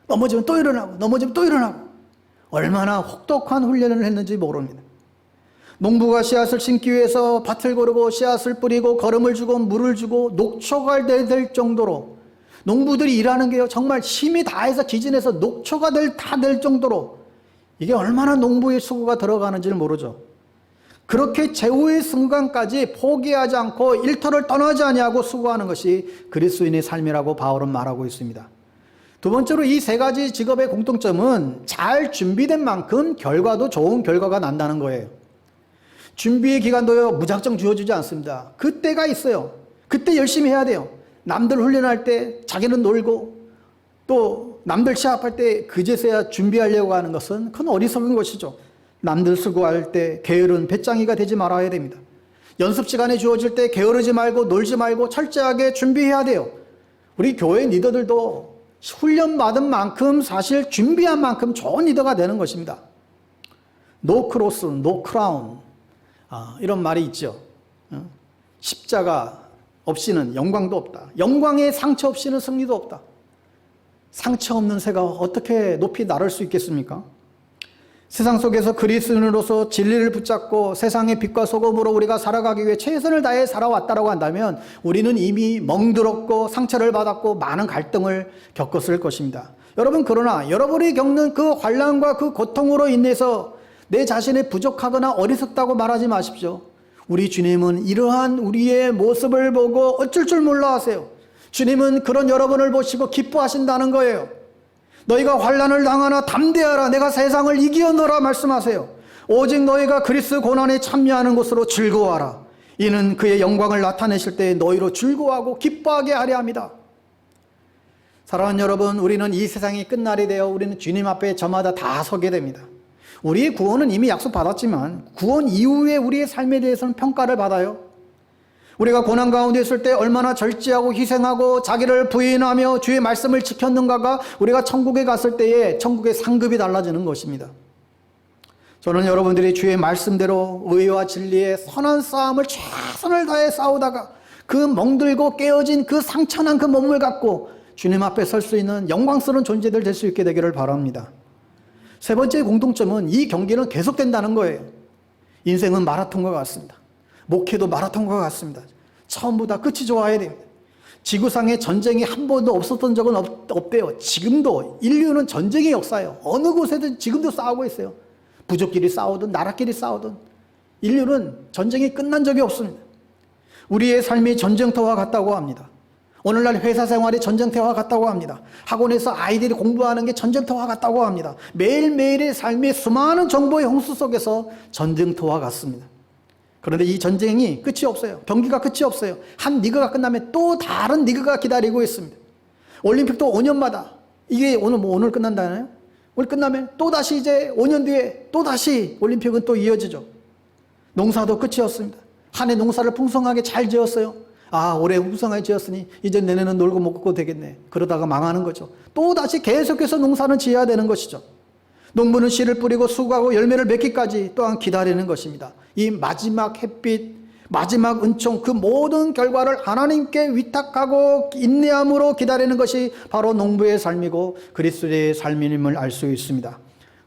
넘어지면 또 일어나고, 넘어지면 또 일어나고. 얼마나 혹독한 훈련을 했는지 모릅니다. 농부가 씨앗을 심기 위해서 밭을 고르고 씨앗을 뿌리고 거름을 주고 물을 주고 녹초가 될 정도로 농부들이 일하는 게요, 정말 힘이 다해서 기진해서 녹초가 다 될 정도로 이게 얼마나 농부의 수고가 들어가는지를 모르죠. 그렇게 최후의 순간까지 포기하지 않고 일터를 떠나지 아니하고 수고하는 것이 그리스도인의 삶이라고 바울은 말하고 있습니다. 두 번째로 이 세 가지 직업의 공통점은 잘 준비된 만큼 결과도 좋은 결과가 난다는 거예요. 준비의 기간도요, 무작정 주어지지 않습니다. 그때가 있어요. 그때 열심히 해야 돼요. 남들 훈련할 때 자기는 놀고 또 남들 시합할 때 그제서야 준비하려고 하는 것은 그건 어리석은 것이죠. 남들 수고할 때 게으른 배짱이가 되지 말아야 됩니다. 연습 시간에 주어질 때 게으르지 말고 놀지 말고 철저하게 준비해야 돼요. 우리 교회 리더들도 훈련받은 만큼 사실 준비한 만큼 좋은 리더가 되는 것입니다. No cross, no crown. 이런 말이 있죠. 십자가 없이는 영광도 없다. 영광의 상처 없이는 승리도 없다. 상처 없는 새가 어떻게 높이 날을 수 있겠습니까? 세상 속에서 그리스도인으로서 진리를 붙잡고 세상의 빛과 소금으로 우리가 살아가기 위해 최선을 다해 살아왔다고 한다면 우리는 이미 멍들었고 상처를 받았고 많은 갈등을 겪었을 것입니다. 여러분, 그러나 여러분이 겪는 그 환난과 그 고통으로 인해서 내 자신이 부족하거나 어리석다고 말하지 마십시오. 우리 주님은 이러한 우리의 모습을 보고 어쩔 줄 몰라 하세요. 주님은 그런 여러분을 보시고 기뻐하신다는 거예요. 너희가 환난을 당하나 담대하라, 내가 세상을 이기었노라 말씀하세요. 오직 너희가 그리스도 고난에 참여하는 것으로 즐거워하라. 이는 그의 영광을 나타내실 때 너희로 즐거워하고 기뻐하게 하려 합니다. 사랑하는 여러분, 우리는 이 세상이 끝날이 되어 우리는 주님 앞에 저마다 다 서게 됩니다. 우리의 구원은 이미 약속받았지만 구원 이후에 우리의 삶에 대해서는 평가를 받아요. 우리가 고난 가운데 있을 때 얼마나 절제하고 희생하고 자기를 부인하며 주의 말씀을 지켰는가가 우리가 천국에 갔을 때에 천국의 상급이 달라지는 것입니다. 저는 여러분들이 주의 말씀대로 의와 진리의 선한 싸움을 최선을 다해 싸우다가 그 멍들고 깨어진 그 상처난 그 몸을 갖고 주님 앞에 설 수 있는 영광스러운 존재들 될 수 있게 되기를 바랍니다. 세 번째 공통점은 이 경기는 계속된다는 거예요. 인생은 마라톤과 같습니다. 목회도 마라톤과 같습니다. 처음보다 끝이 좋아야 됩니다. 지구상에 전쟁이 한 번도 없었던 적은 없대요. 지금도 인류는 전쟁의 역사예요. 어느 곳에든 지금도 싸우고 있어요. 부족끼리 싸우든 나라끼리 싸우든 인류는 전쟁이 끝난 적이 없습니다. 우리의 삶이 전쟁터와 같다고 합니다. 오늘날 회사 생활이 전쟁터와 같다고 합니다. 학원에서 아이들이 공부하는 게 전쟁터와 같다고 합니다. 매일매일의 삶의 수많은 정보의 홍수 속에서 전쟁터와 같습니다. 그런데 이 전쟁이 끝이 없어요. 경기가 끝이 없어요. 한 리그가 끝나면 또 다른 리그가 기다리고 있습니다. 올림픽도 5년마다 이게 오늘 끝난다나요? 오늘 끝나면 또 다시 이제 5년 뒤에 또 다시 올림픽은 또 이어지죠. 농사도 끝이 없습니다. 한 해 농사를 풍성하게 잘 지었어요. 아, 올해 풍성하게 지었으니 이제 내년은 놀고 먹고 되겠네. 그러다가 망하는 거죠. 또 다시 계속해서 농사는 지어야 되는 것이죠. 농부는 씨를 뿌리고 수고하고 열매를 맺기까지 또한 기다리는 것입니다. 이 마지막 햇빛, 마지막 은총, 그 모든 결과를 하나님께 위탁하고 인내함으로 기다리는 것이 바로 농부의 삶이고 그리스도의 삶임을 알 수 있습니다.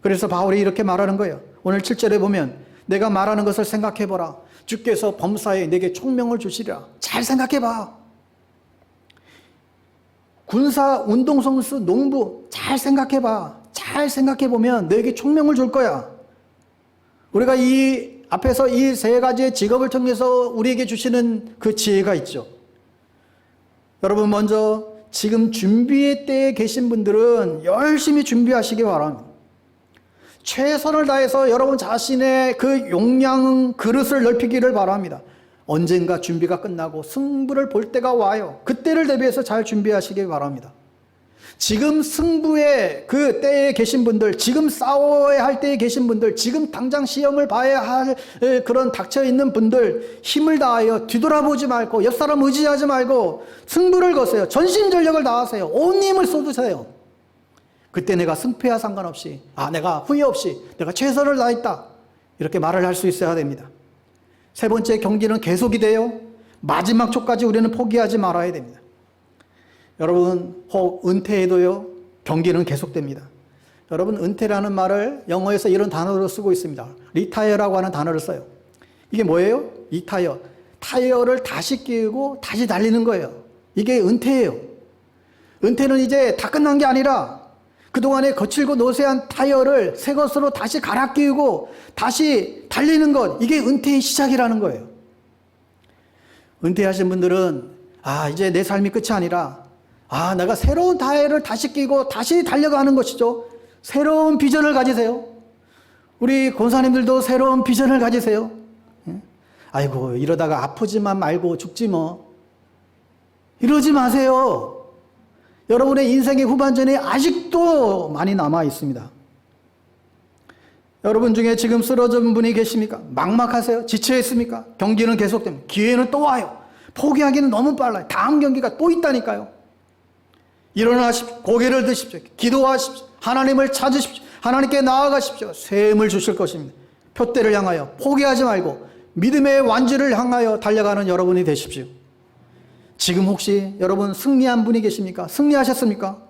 그래서 바울이 이렇게 말하는 거예요. 오늘 7절에 보면 내가 말하는 것을 생각해보라. 주께서 범사에 내게 총명을 주시리라. 잘 생각해봐. 군사, 운동선수, 농부 잘 생각해봐. 잘 생각해보면 너에게 총명을 줄 거야. 우리가 이 앞에서 이 세 가지의 직업을 통해서 우리에게 주시는 그 지혜가 있죠. 여러분, 먼저 지금 준비의 때에 계신 분들은 열심히 준비하시기 바랍니다. 최선을 다해서 여러분 자신의 그 용량 그릇을 넓히기를 바랍니다. 언젠가 준비가 끝나고 승부를 볼 때가 와요. 그때를 대비해서 잘 준비하시기 바랍니다. 지금 승부의 그 때에 계신 분들, 지금 싸워야 할 때에 계신 분들, 지금 당장 시험을 봐야 할 그런 닥쳐있는 분들, 힘을 다하여 뒤돌아보지 말고 옆 사람 의지하지 말고 승부를 거세요. 전심전력을 다하세요. 온 힘을 쏟으세요. 그때 내가 승패와 상관없이, 내가 후회 없이 내가 최선을 다했다, 이렇게 말을 할 수 있어야 됩니다. 세 번째, 경기는 계속이 돼요. 마지막 초까지 우리는 포기하지 말아야 됩니다. 여러분, 혹 은퇴해도요, 경기는 계속됩니다. 여러분, 은퇴라는 말을 영어에서 이런 단어로 쓰고 있습니다. 리타이어라고 하는 단어를 써요. 이게 뭐예요? 리타이어. 타이어를 다시 끼우고 다시 달리는 거예요. 이게 은퇴예요. 은퇴는 이제 다 끝난 게 아니라 그동안에 거칠고 노쇠한 타이어를 새 것으로 다시 갈아 끼우고 다시 달리는 것, 이게 은퇴의 시작이라는 거예요. 은퇴하신 분들은 이제 내 삶이 끝이 아니라 내가 새로운 타이어를 다시 끼고 다시 달려가는 것이죠. 새로운 비전을 가지세요. 우리 권사님들도 새로운 비전을 가지세요. 아이고, 이러다가 아프지만 말고 죽지 뭐. 이러지 마세요. 여러분의 인생의 후반전에 아직도 많이 남아 있습니다. 여러분 중에 지금 쓰러진 분이 계십니까? 막막하세요? 지쳐있습니까? 경기는 계속됩니다. 기회는 또 와요. 포기하기는 너무 빨라요. 다음 경기가 또 있다니까요. 일어나십시오. 고개를 드십시오. 기도하십시오. 하나님을 찾으십시오. 하나님께 나아가십시오. 샘을 주실 것입니다. 표대를 향하여 포기하지 말고 믿음의 완주를 향하여 달려가는 여러분이 되십시오. 지금 혹시 여러분 승리한 분이 계십니까? 승리하셨습니까?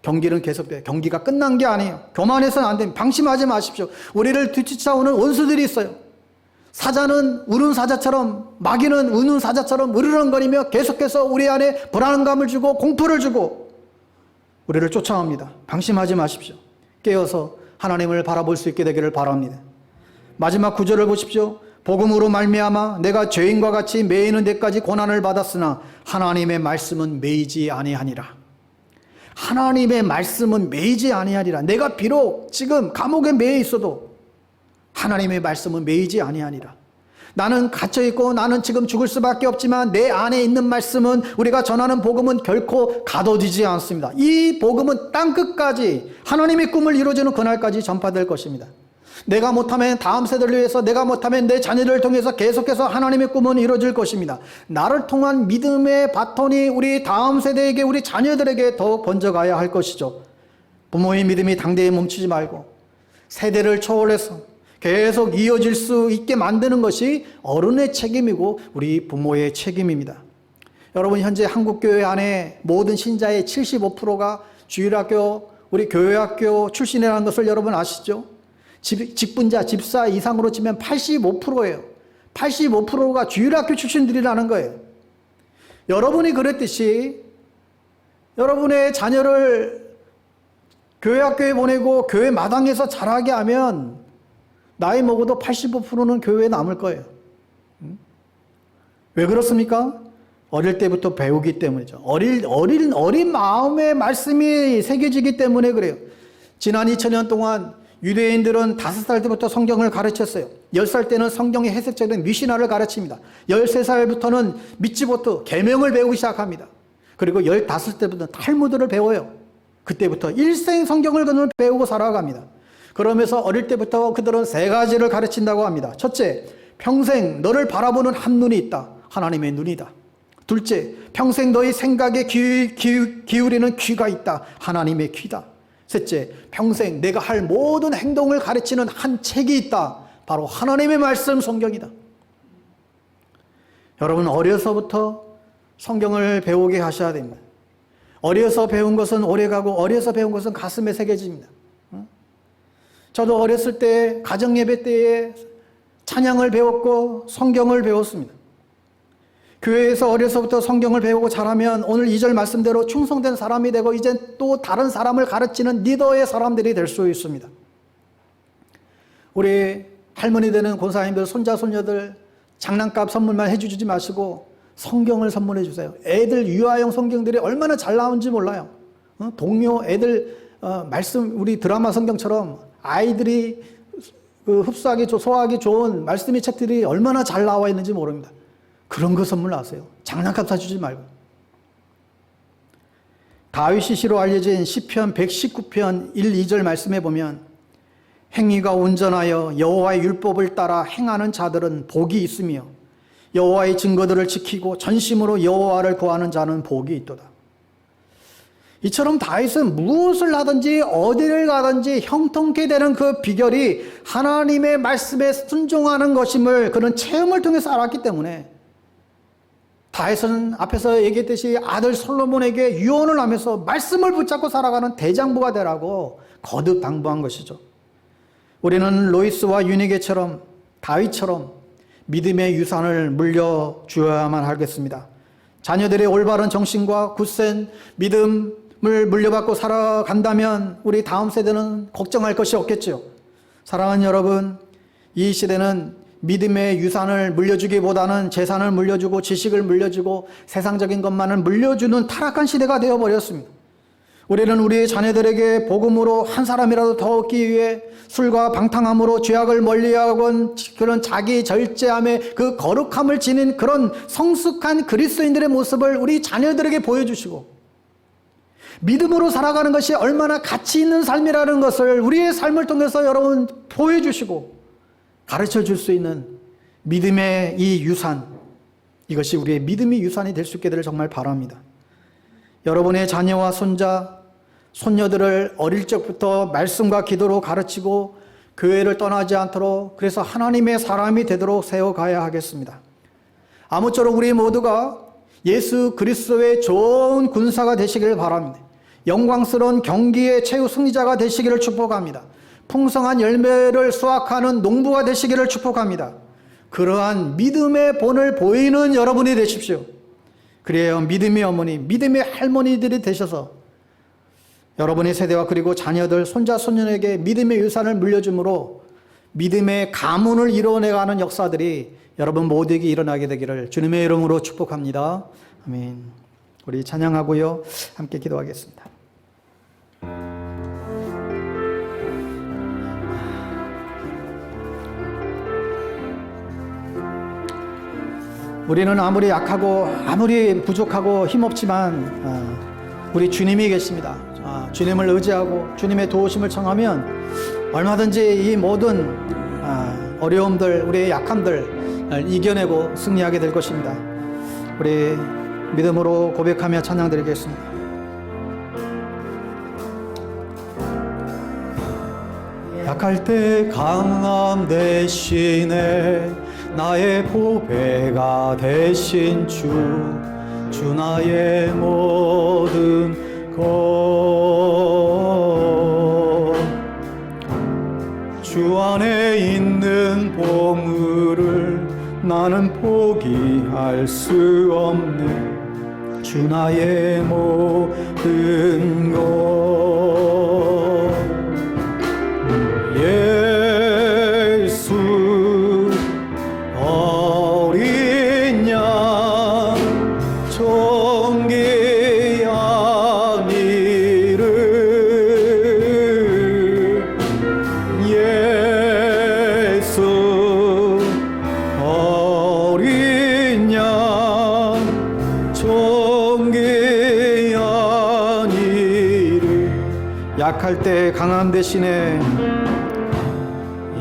경기는 계속돼요. 경기가 끝난 게 아니에요. 교만해서는 안 됩니다. 방심하지 마십시오. 우리를 뒤쫓아오는 원수들이 있어요. 사자는 우는 사자처럼, 마귀는 우는 사자처럼 으르렁거리며 계속해서 우리 안에 불안감을 주고 공포를 주고 우리를 쫓아옵니다. 방심하지 마십시오. 깨어서 하나님을 바라볼 수 있게 되기를 바랍니다. 마지막 구절을 보십시오. 복음으로 말미암아 내가 죄인과 같이 매이는 데까지 고난을 받았으나 하나님의 말씀은 매이지 아니하니라. 하나님의 말씀은 매이지 아니하리라. 내가 비록 지금 감옥에 매여 있어도 하나님의 말씀은 매이지 아니하니라. 나는 갇혀있고 나는 지금 죽을 수밖에 없지만 내 안에 있는 말씀은, 우리가 전하는 복음은 결코 가둬지지 않습니다. 이 복음은 땅끝까지 하나님의 꿈을 이루어주는 그날까지 전파될 것입니다. 내가 못하면 다음 세대를 위해서, 내가 못하면 내 자녀를 통해서 계속해서 하나님의 꿈은 이루어질 것입니다. 나를 통한 믿음의 바톤이 우리 다음 세대에게, 우리 자녀들에게 더 번져가야 할 것이죠. 부모의 믿음이 당대에 멈추지 말고 세대를 초월해서 계속 이어질 수 있게 만드는 것이 어른의 책임이고 우리 부모의 책임입니다. 여러분, 현재 한국교회 안에 모든 신자의 75%가 주일학교, 우리 교회학교 출신이라는 것을 여러분 아시죠? 직분자, 집사 이상으로 치면 85%예요. 85%가 주일학교 출신들이라는 거예요. 여러분이 그랬듯이 여러분의 자녀를 교회학교에 보내고 교회 마당에서 자라게 하면 나이 먹어도 85%는 교회에 남을 거예요. 왜 그렇습니까? 어릴 때부터 배우기 때문이죠. 어린 마음의 말씀이 새겨지기 때문에 그래요. 지난 2000년 동안 유대인들은 5살 때부터 성경을 가르쳤어요. 10살 때는 성경의 해석적인 미시나를 가르칩니다. 13살부터는 미츠보트, 계명을 배우기 시작합니다. 그리고 15때부터 탈무드를 배워요. 그때부터 일생 성경을 그는 배우고 살아갑니다. 그러면서 어릴 때부터 그들은 3가지를 가르친다고 합니다. 첫째, 평생 너를 바라보는 한눈이 있다. 하나님의 눈이다. 둘째, 평생 너의 생각에 기울이는 귀가 있다. 하나님의 귀다. 셋째, 평생 내가 할 모든 행동을 가르치는 한 책이 있다. 바로 하나님의 말씀 성경이다. 여러분, 어려서부터 성경을 배우게 하셔야 됩니다. 어려서 배운 것은 오래가고 어려서 배운 것은 가슴에 새겨집니다. 저도 어렸을 때 가정예배 때에 찬양을 배웠고 성경을 배웠습니다. 교회에서 어려서부터 성경을 배우고 자라면 오늘 2절 말씀대로 충성된 사람이 되고 이제 또 다른 사람을 가르치는 리더의 사람들이 될 수 있습니다. 우리 할머니 되는 권사님들, 손자 손녀들 장난감 선물만 해주지 마시고 성경을 선물해 주세요. 애들 유아용 성경들이 얼마나 잘 나오는지 몰라요. 동료 애들 말씀, 우리 드라마 성경처럼 아이들이 흡수하기, 소화하기 좋은 말씀의 책들이 얼마나 잘 나와 있는지 모릅니다. 그런 거 선물하세요. 장난감 사주지 말고. 다윗이 시로 알려진 시편 119편 1, 2절 말씀에 보면 행위가 온전하여 여호와의 율법을 따라 행하는 자들은 복이 있으며 여호와의 증거들을 지키고 전심으로 여호와를 구하는 자는 복이 있도다. 이처럼 다윗은 무엇을 하든지 어디를 가든지 형통케 되는 그 비결이 하나님의 말씀에 순종하는 것임을 그런 체험을 통해서 알았기 때문에 다윗은 앞에서 얘기했듯이 아들 솔로몬에게 유언을 하면서 말씀을 붙잡고 살아가는 대장부가 되라고 거듭 당부한 것이죠. 우리는 로이스와 유니게처럼 다윗처럼 믿음의 유산을 물려주어야만 하겠습니다. 자녀들의 올바른 정신과 굳센 믿음을 물려받고 살아간다면 우리 다음 세대는 걱정할 것이 없겠죠. 사랑하는 여러분, 이 시대는 믿음의 유산을 물려주기보다는 재산을 물려주고 지식을 물려주고 세상적인 것만을 물려주는 타락한 시대가 되어버렸습니다. 우리는 우리의 자녀들에게 복음으로 한 사람이라도 더 얻기 위해 술과 방탕함으로 죄악을 멀리하고 그런 자기 절제함의 그 거룩함을 지닌 그런 성숙한 그리스도인들의 모습을 우리 자녀들에게 보여주시고 믿음으로 살아가는 것이 얼마나 가치 있는 삶이라는 것을 우리의 삶을 통해서 여러분 보여주시고 가르쳐 줄 수 있는 믿음의 이 유산, 이것이 우리의 믿음의 유산이 될 수 있게 되기를 정말 바랍니다. 여러분의 자녀와 손자, 손녀들을 어릴 적부터 말씀과 기도로 가르치고 교회를 떠나지 않도록, 그래서 하나님의 사람이 되도록 세워가야 하겠습니다. 아무쪼록 우리 모두가 예수 그리스도의 좋은 군사가 되시기를 바랍니다. 영광스러운 경기의 최후 승리자가 되시기를 축복합니다. 풍성한 열매를 수확하는 농부가 되시기를 축복합니다. 그러한 믿음의 본을 보이는 여러분이 되십시오. 그래야 믿음의 어머니, 믿음의 할머니들이 되셔서 여러분의 세대와 그리고 자녀들, 손자, 손녀에게 믿음의 유산을 물려줌으로 믿음의 가문을 이루어내가는 역사들이 여러분 모두에게 일어나게 되기를 주님의 이름으로 축복합니다. 아멘. 우리 찬양하고요. 함께 기도하겠습니다. 우리는 아무리 약하고 아무리 부족하고 힘없지만 우리 주님이 계십니다. 주님을 의지하고 주님의 도우심을 청하면 얼마든지 이 모든 어려움들, 우리의 약함들 이겨내고 승리하게 될 것입니다. 우리 믿음으로 고백하며 찬양드리겠습니다. 약할 때 강함 대신에 나의 보배가 되신 주 나의 모든 것, 주 안에 있는 보물을 나는 포기할 수 없네. 주 나의 모든 것, 예수 어린 양 존귀한 이름, 예수 어린 양 존귀한 이름. 약할 때 강함 대신에,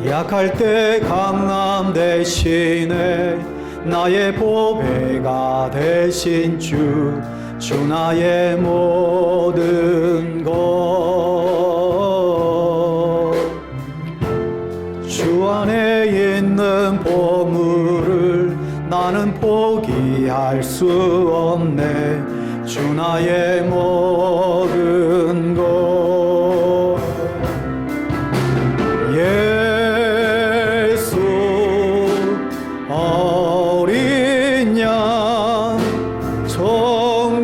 약할 때 강함 대신에 나의 보배가 되신 주 나의 모든 것, 주 안에 있는 보물을 나는 포기할 수 없네. 주 나의 모든 것, 예수 어린 양 존귀한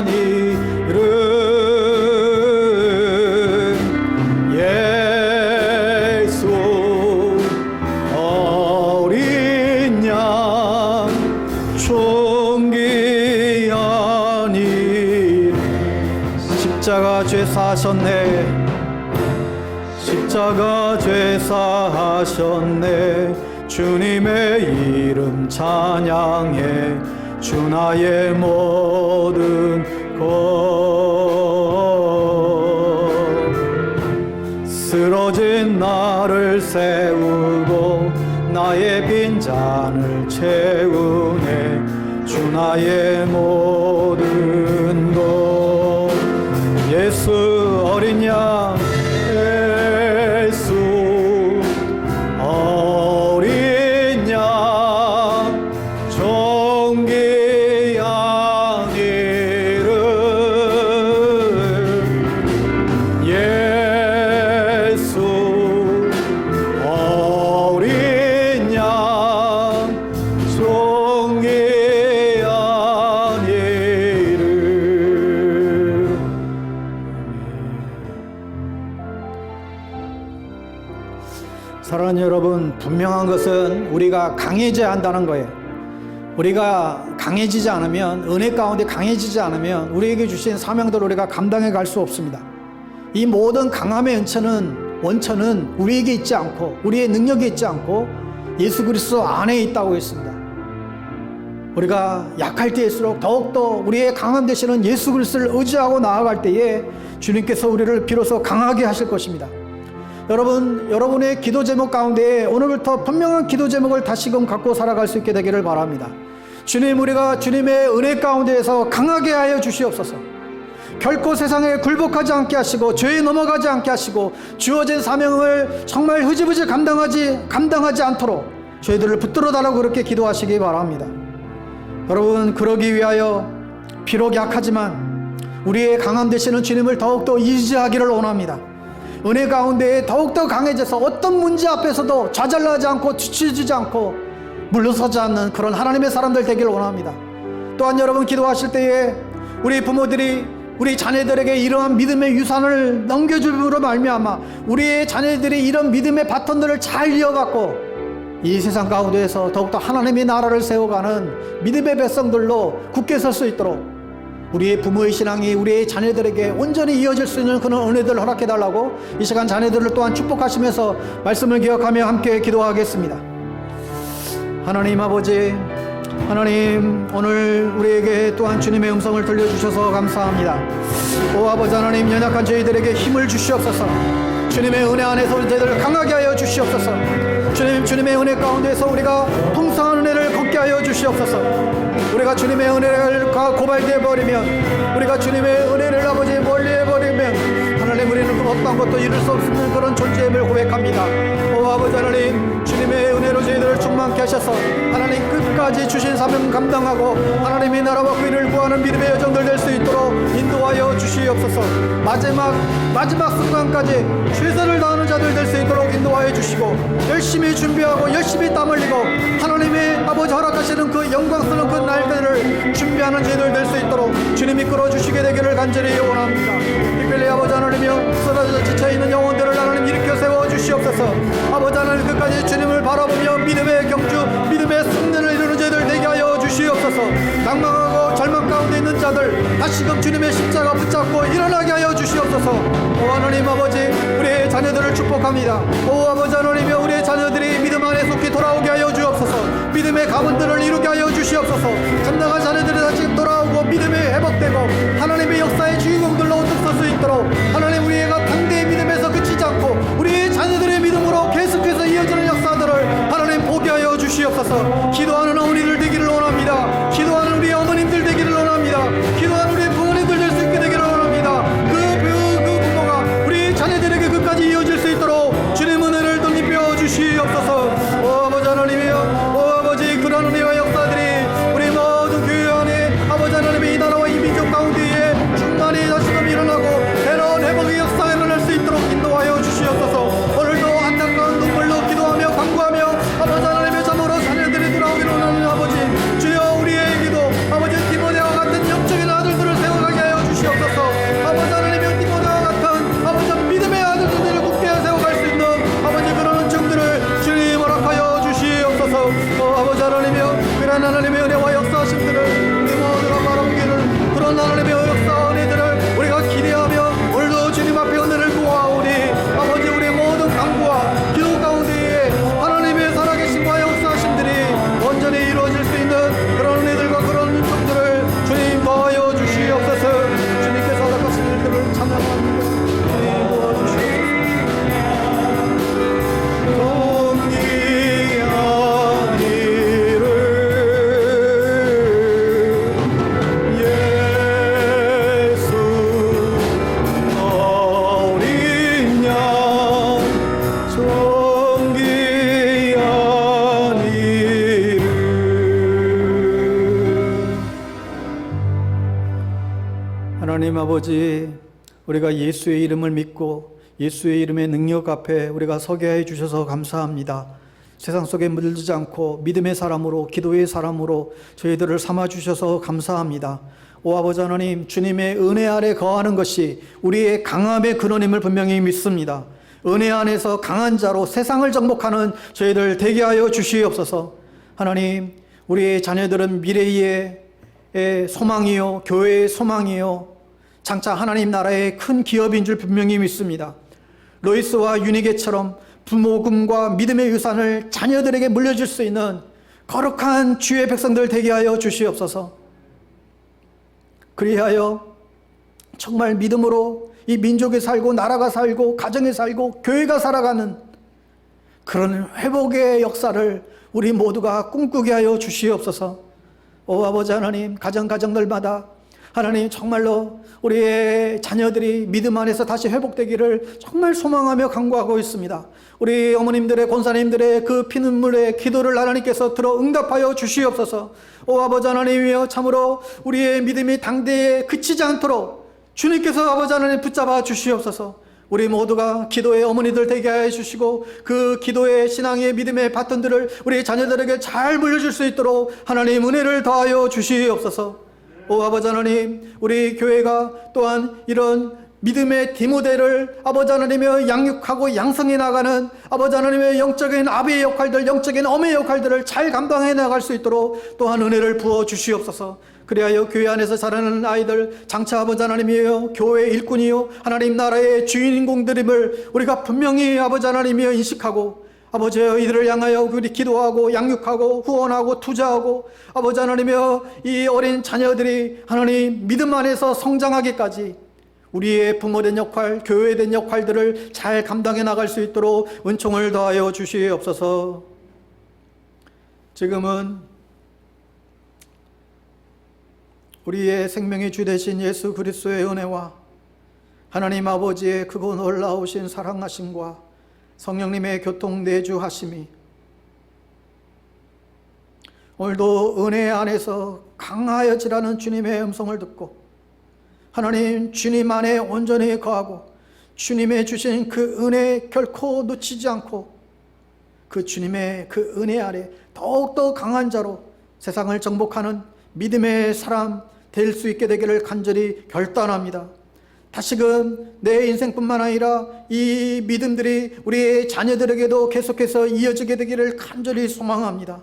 이름, 예수 어린 양 존귀한 이름. 십자가 죄 사셨네, 십자가 죄 사하셨네. 주님의 이름 찬양해. 주 나의 모든 것, 쓰러진 나를 세우고 나의 빈잔을 채우네. 주 나의 모든 것, 예수 어린 양, 예수 어린 양 존귀한 이름, 예수 어린 양 존귀한 이름. 사랑하는 여러분, 분명한 것은 우리가 강해져야 한다는 거예요. 우리가 강해지지 않으면, 은혜 가운데 강해지지 않으면 우리에게 주신 사명들을 우리가 감당해 갈 수 없습니다. 이 모든 강함의 원천은 우리에게 있지 않고 우리의 능력에 있지 않고 예수 그리스도 안에 있다고 했습니다. 우리가 약할 때일수록 더욱더 우리의 강함 되시는 예수 그리스도를 의지하고 나아갈 때에 주님께서 우리를 비로소 강하게 하실 것입니다. 여러분, 여러분의 기도 제목 가운데 오늘부터 분명한 기도 제목을 다시금 갖고 살아갈 수 있게 되기를 바랍니다. 주님, 우리가 주님의 은혜 가운데에서 강하게 하여 주시옵소서. 결코 세상에 굴복하지 않게 하시고 죄에 넘어가지 않게 하시고 주어진 사명을 정말 흐지부지 감당하지 않도록 저희들을 붙들어 달라고 그렇게 기도하시기 바랍니다. 여러분, 그러기 위하여 비록 약하지만 우리의 강함 되시는 주님을 더욱더 의지하기를 원합니다. 은혜 가운데 더욱더 강해져서 어떤 문제 앞에서도 좌절하지 않고 뒤처지지 않고 물러서지 않는 그런 하나님의 사람들 되기를 원합니다. 또한 여러분 기도하실 때에 우리 부모들이 우리 자녀들에게 이러한 믿음의 유산을 넘겨줌으로 말미암아 우리의 자녀들이 이런 믿음의 바톤들을 잘 이어갖고 이 세상 가운데에서 더욱더 하나님의 나라를 세워가는 믿음의 백성들로 굳게 설 수 있도록 우리의 부모의 신앙이 우리의 자녀들에게 온전히 이어질 수 있는 그런 은혜들을 허락해달라고 이 시간 자녀들을 또한 축복하시면서 말씀을 기억하며 함께 기도하겠습니다. 하나님 아버지, 하나님 오늘 우리에게 또한 주님의 음성을 들려주셔서 감사합니다. 오 아버지 하나님, 연약한 저희들에게 힘을 주시옵소서. 주님의 은혜 안에서 저희들을 강하게 하여 주시옵소서. 주님의 은혜 가운데서 우리가 풍성한 은혜를 걷게 하여 주시옵소서. 우리가 주님의 은혜를 고발되어 버리면, 우리가 주님의 은혜를 아버지 멀리해 버리면 하나님 우리는 어떤 것도 이룰 수 없는 그런 존재임을 고백합니다. 오 아버지 하나님, 주님의 은혜로 저희들을 충만케 하셔서 하나님 끝까지 주신 사명 감당하고 하나님의 나라와 그 일을 구하는 믿음의 여정들 될 수 있도록 인도하여 주시옵소서. 마지막 순간까지 최선을 다하는 자들 될 수 있도록 인도하여 주시고, 열심히 준비하고 열심히 땀 흘리고 하나님의 아버지 허락하시는 그 영광스러운 그 날들을 준비하는 저희들 될 수 있도록 주님이 끌어주시게 되기를 간절히 원합니다. 특별히 아버지 하나님이여, 쓰러져 지쳐있는 영혼들을 하나님 일으켜 세워 주시옵소서. 아버지 하나님 끝까지 주님을 바라보며 믿음의 경주, 믿음의 승리를 이루는 저희들 되게 하여 주시옵소서. 낭망하고 절망 가운데 있는 자들 다시금 주님의 십자가 붙잡고 일어나게 하여 주시옵소서. 오 하나님 아버지, 우리의 자녀들을 축복합니다. 오 아버지 하나님이여, 우리의 자녀들이 믿음 안에 속히 돌아오게 하여 주옵소서. 믿음의 가문들을 이루게 하여 주시옵소서. 감당한 자녀들이 다시 돌아오고 믿음이 회복되고 하나님의 역사의 주인공들로 우뚝 설 수 있도록 하나님 우리가 당대의 믿음에서 그치지 않고 우리의 자녀들의 믿음으로 계속해서 이어지는 역사들을 하나님 보게 하여 주시옵소서. 기도하는 어머니들 되기를 원합니다. 기도하는 우리 어머님들 되기를 원합니다. 기도하는 우리 부모님들 될 수 있게 되기를 원합니다. 그 부모가 우리 자녀들에게 끝까지 이어질 수 있도록 주님 은혜를 덧입혀 주시옵소서. 오 아버지 하나님이여, 오 아버지, 그런 은혜와 역사들이 우리 모든 교회 안에 아버지 하나님의 이 나라와 이 민족 가운데에 충만히 다시금 일어나고 새로운 회복의 역사가 일어날 수 있도록 인도하여 주시옵소서. 오늘도 안타까운 눈물로 기도하며 간구하며 아버지 하나님의 참으로 자녀들이 돌아오기를 원하는 아버지, 주여 우리에게도 아버지 디모데와 같은 영적인 아들들을 세워가게 하여 주시옵소서. 아버지 하나님의 디모데와 같은 아버지 믿음의 아들들을 굳게 세워갈 수 있는 아버지 그런 은총들을 주님 허락하여 주시옵소서. 아버지 하나님이여, 그런 하나님의 은혜와 역사하심들을 우리 모두가 바라보기를, 그런 하나님의 역사 은혜들을 우리가 기대하며 오늘도 주님 앞에 은혜를 구하오니 아버지 우리 모든 간구와 기도 가운데에 하나님의 살아계심과 역사하심들이 온전히 이루어질 수 있는 그런 은혜들과 그런 은총들을 주님 더하여 주시옵소서. 주님께서 허락하신 일들을 찬양합니다. 주님 도와주시옵소서. 하나님 아버지, 우리가 예수의 이름을 믿고 예수의 이름의 능력 앞에 우리가 서게 해 주셔서 감사합니다. 세상 속에 물들지 않고 믿음의 사람으로, 기도의 사람으로 저희들을 삼아 주셔서 감사합니다. 오 아버지 하나님, 주님의 은혜 아래 거하는 것이 우리의 강함의 근원임을 분명히 믿습니다. 은혜 안에서 강한 자로 세상을 정복하는 저희들 되게 하여 주시옵소서. 하나님, 우리의 자녀들은 미래의 소망이요, 교회의 소망이요, 장차 하나님 나라의 큰 기업인 줄 분명히 믿습니다. 로이스와 유니게처럼 부모금과 믿음의 유산을 자녀들에게 물려줄 수 있는 거룩한 주의 백성들 되게 하여 주시옵소서. 그리하여 정말 믿음으로 이 민족에 살고 나라가 살고 가정에 살고 교회가 살아가는 그런 회복의 역사를 우리 모두가 꿈꾸게 하여 주시옵소서. 오 아버지 하나님, 가정들마다 하나님 정말로 우리의 자녀들이 믿음 안에서 다시 회복되기를 정말 소망하며 간구하고 있습니다. 우리 어머님들의, 권사님들의 그 피눈물의 기도를 하나님께서 들어 응답하여 주시옵소서. 오 아버지 하나님이여, 참으로 우리의 믿음이 당대에 그치지 않도록 주님께서 아버지 하나님 붙잡아 주시옵소서. 우리 모두가 기도의 어머니들 되게 하여 주시고 그 기도의 신앙의 믿음의 바톤들을 우리 자녀들에게 잘 물려줄 수 있도록 하나님 은혜를 더하여 주시옵소서. 오 아버지 하나님, 우리 교회가 또한 이런 믿음의 디모데를 아버지 하나님의 양육하고 양성해 나가는 아버지 하나님의 영적인 아비의 역할들, 영적인 어머니의 역할들을 잘 감당해 나갈 수 있도록 또한 은혜를 부어 주시옵소서. 그리하여 교회 안에서 자라는 아이들, 장차 아버지 하나님이여 교회 일꾼이요 하나님 나라의 주인공들임을 우리가 분명히 아버지 하나님이여 인식하고 아버지여 이들을 향하여 우리 기도하고 양육하고 후원하고 투자하고 아버지 하나님이여 이 어린 자녀들이 하나님 믿음 안에서 성장하기까지 우리의 부모된 역할, 교회된 역할들을 잘 감당해 나갈 수 있도록 은총을 더하여 주시옵소서. 지금은 우리의 생명의 주 되신 예수 그리스도의 은혜와 하나님 아버지의 크고 놀라우신 사랑하심과 성령님의 교통 내주하심이 오늘도 은혜 안에서 강하여지라는 주님의 음성을 듣고 하나님 주님 안에 온전히 거하고 주님의 주신 그 은혜 결코 놓치지 않고 그 주님의 그 은혜 아래 더욱더 강한 자로 세상을 정복하는 믿음의 사람 될 수 있게 되기를 간절히 결단합니다. 다시금 내 인생뿐만 아니라 이 믿음들이 우리의 자녀들에게도 계속해서 이어지게 되기를 간절히 소망합니다.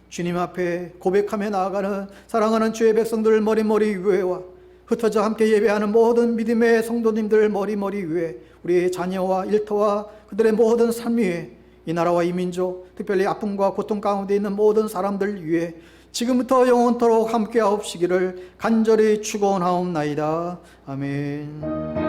주님 앞에 고백하며 나아가는 사랑하는 주의 백성들 머리머리 위에와 흩어져 함께 예배하는 모든 믿음의 성도님들 머리머리 위에 우리의 자녀와 일터와 그들의 모든 삶 위에 이 나라와 이 민족 특별히 아픔과 고통 가운데 있는 모든 사람들 위에 지금부터 영원토록 함께하옵시기를 간절히 축원하옵나이다. 아멘.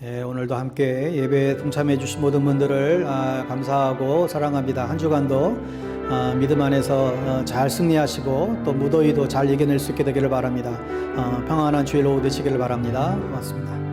네, 오늘도 함께 예배에 동참해 주신 모든 분들을 감사하고 사랑합니다. 한 주간도 믿음 안에서 잘 승리하시고 또 무더위도 잘 이겨낼 수 있게 되기를 바랍니다. 평안한 주일 오후 되시기를 바랍니다. 고맙습니다.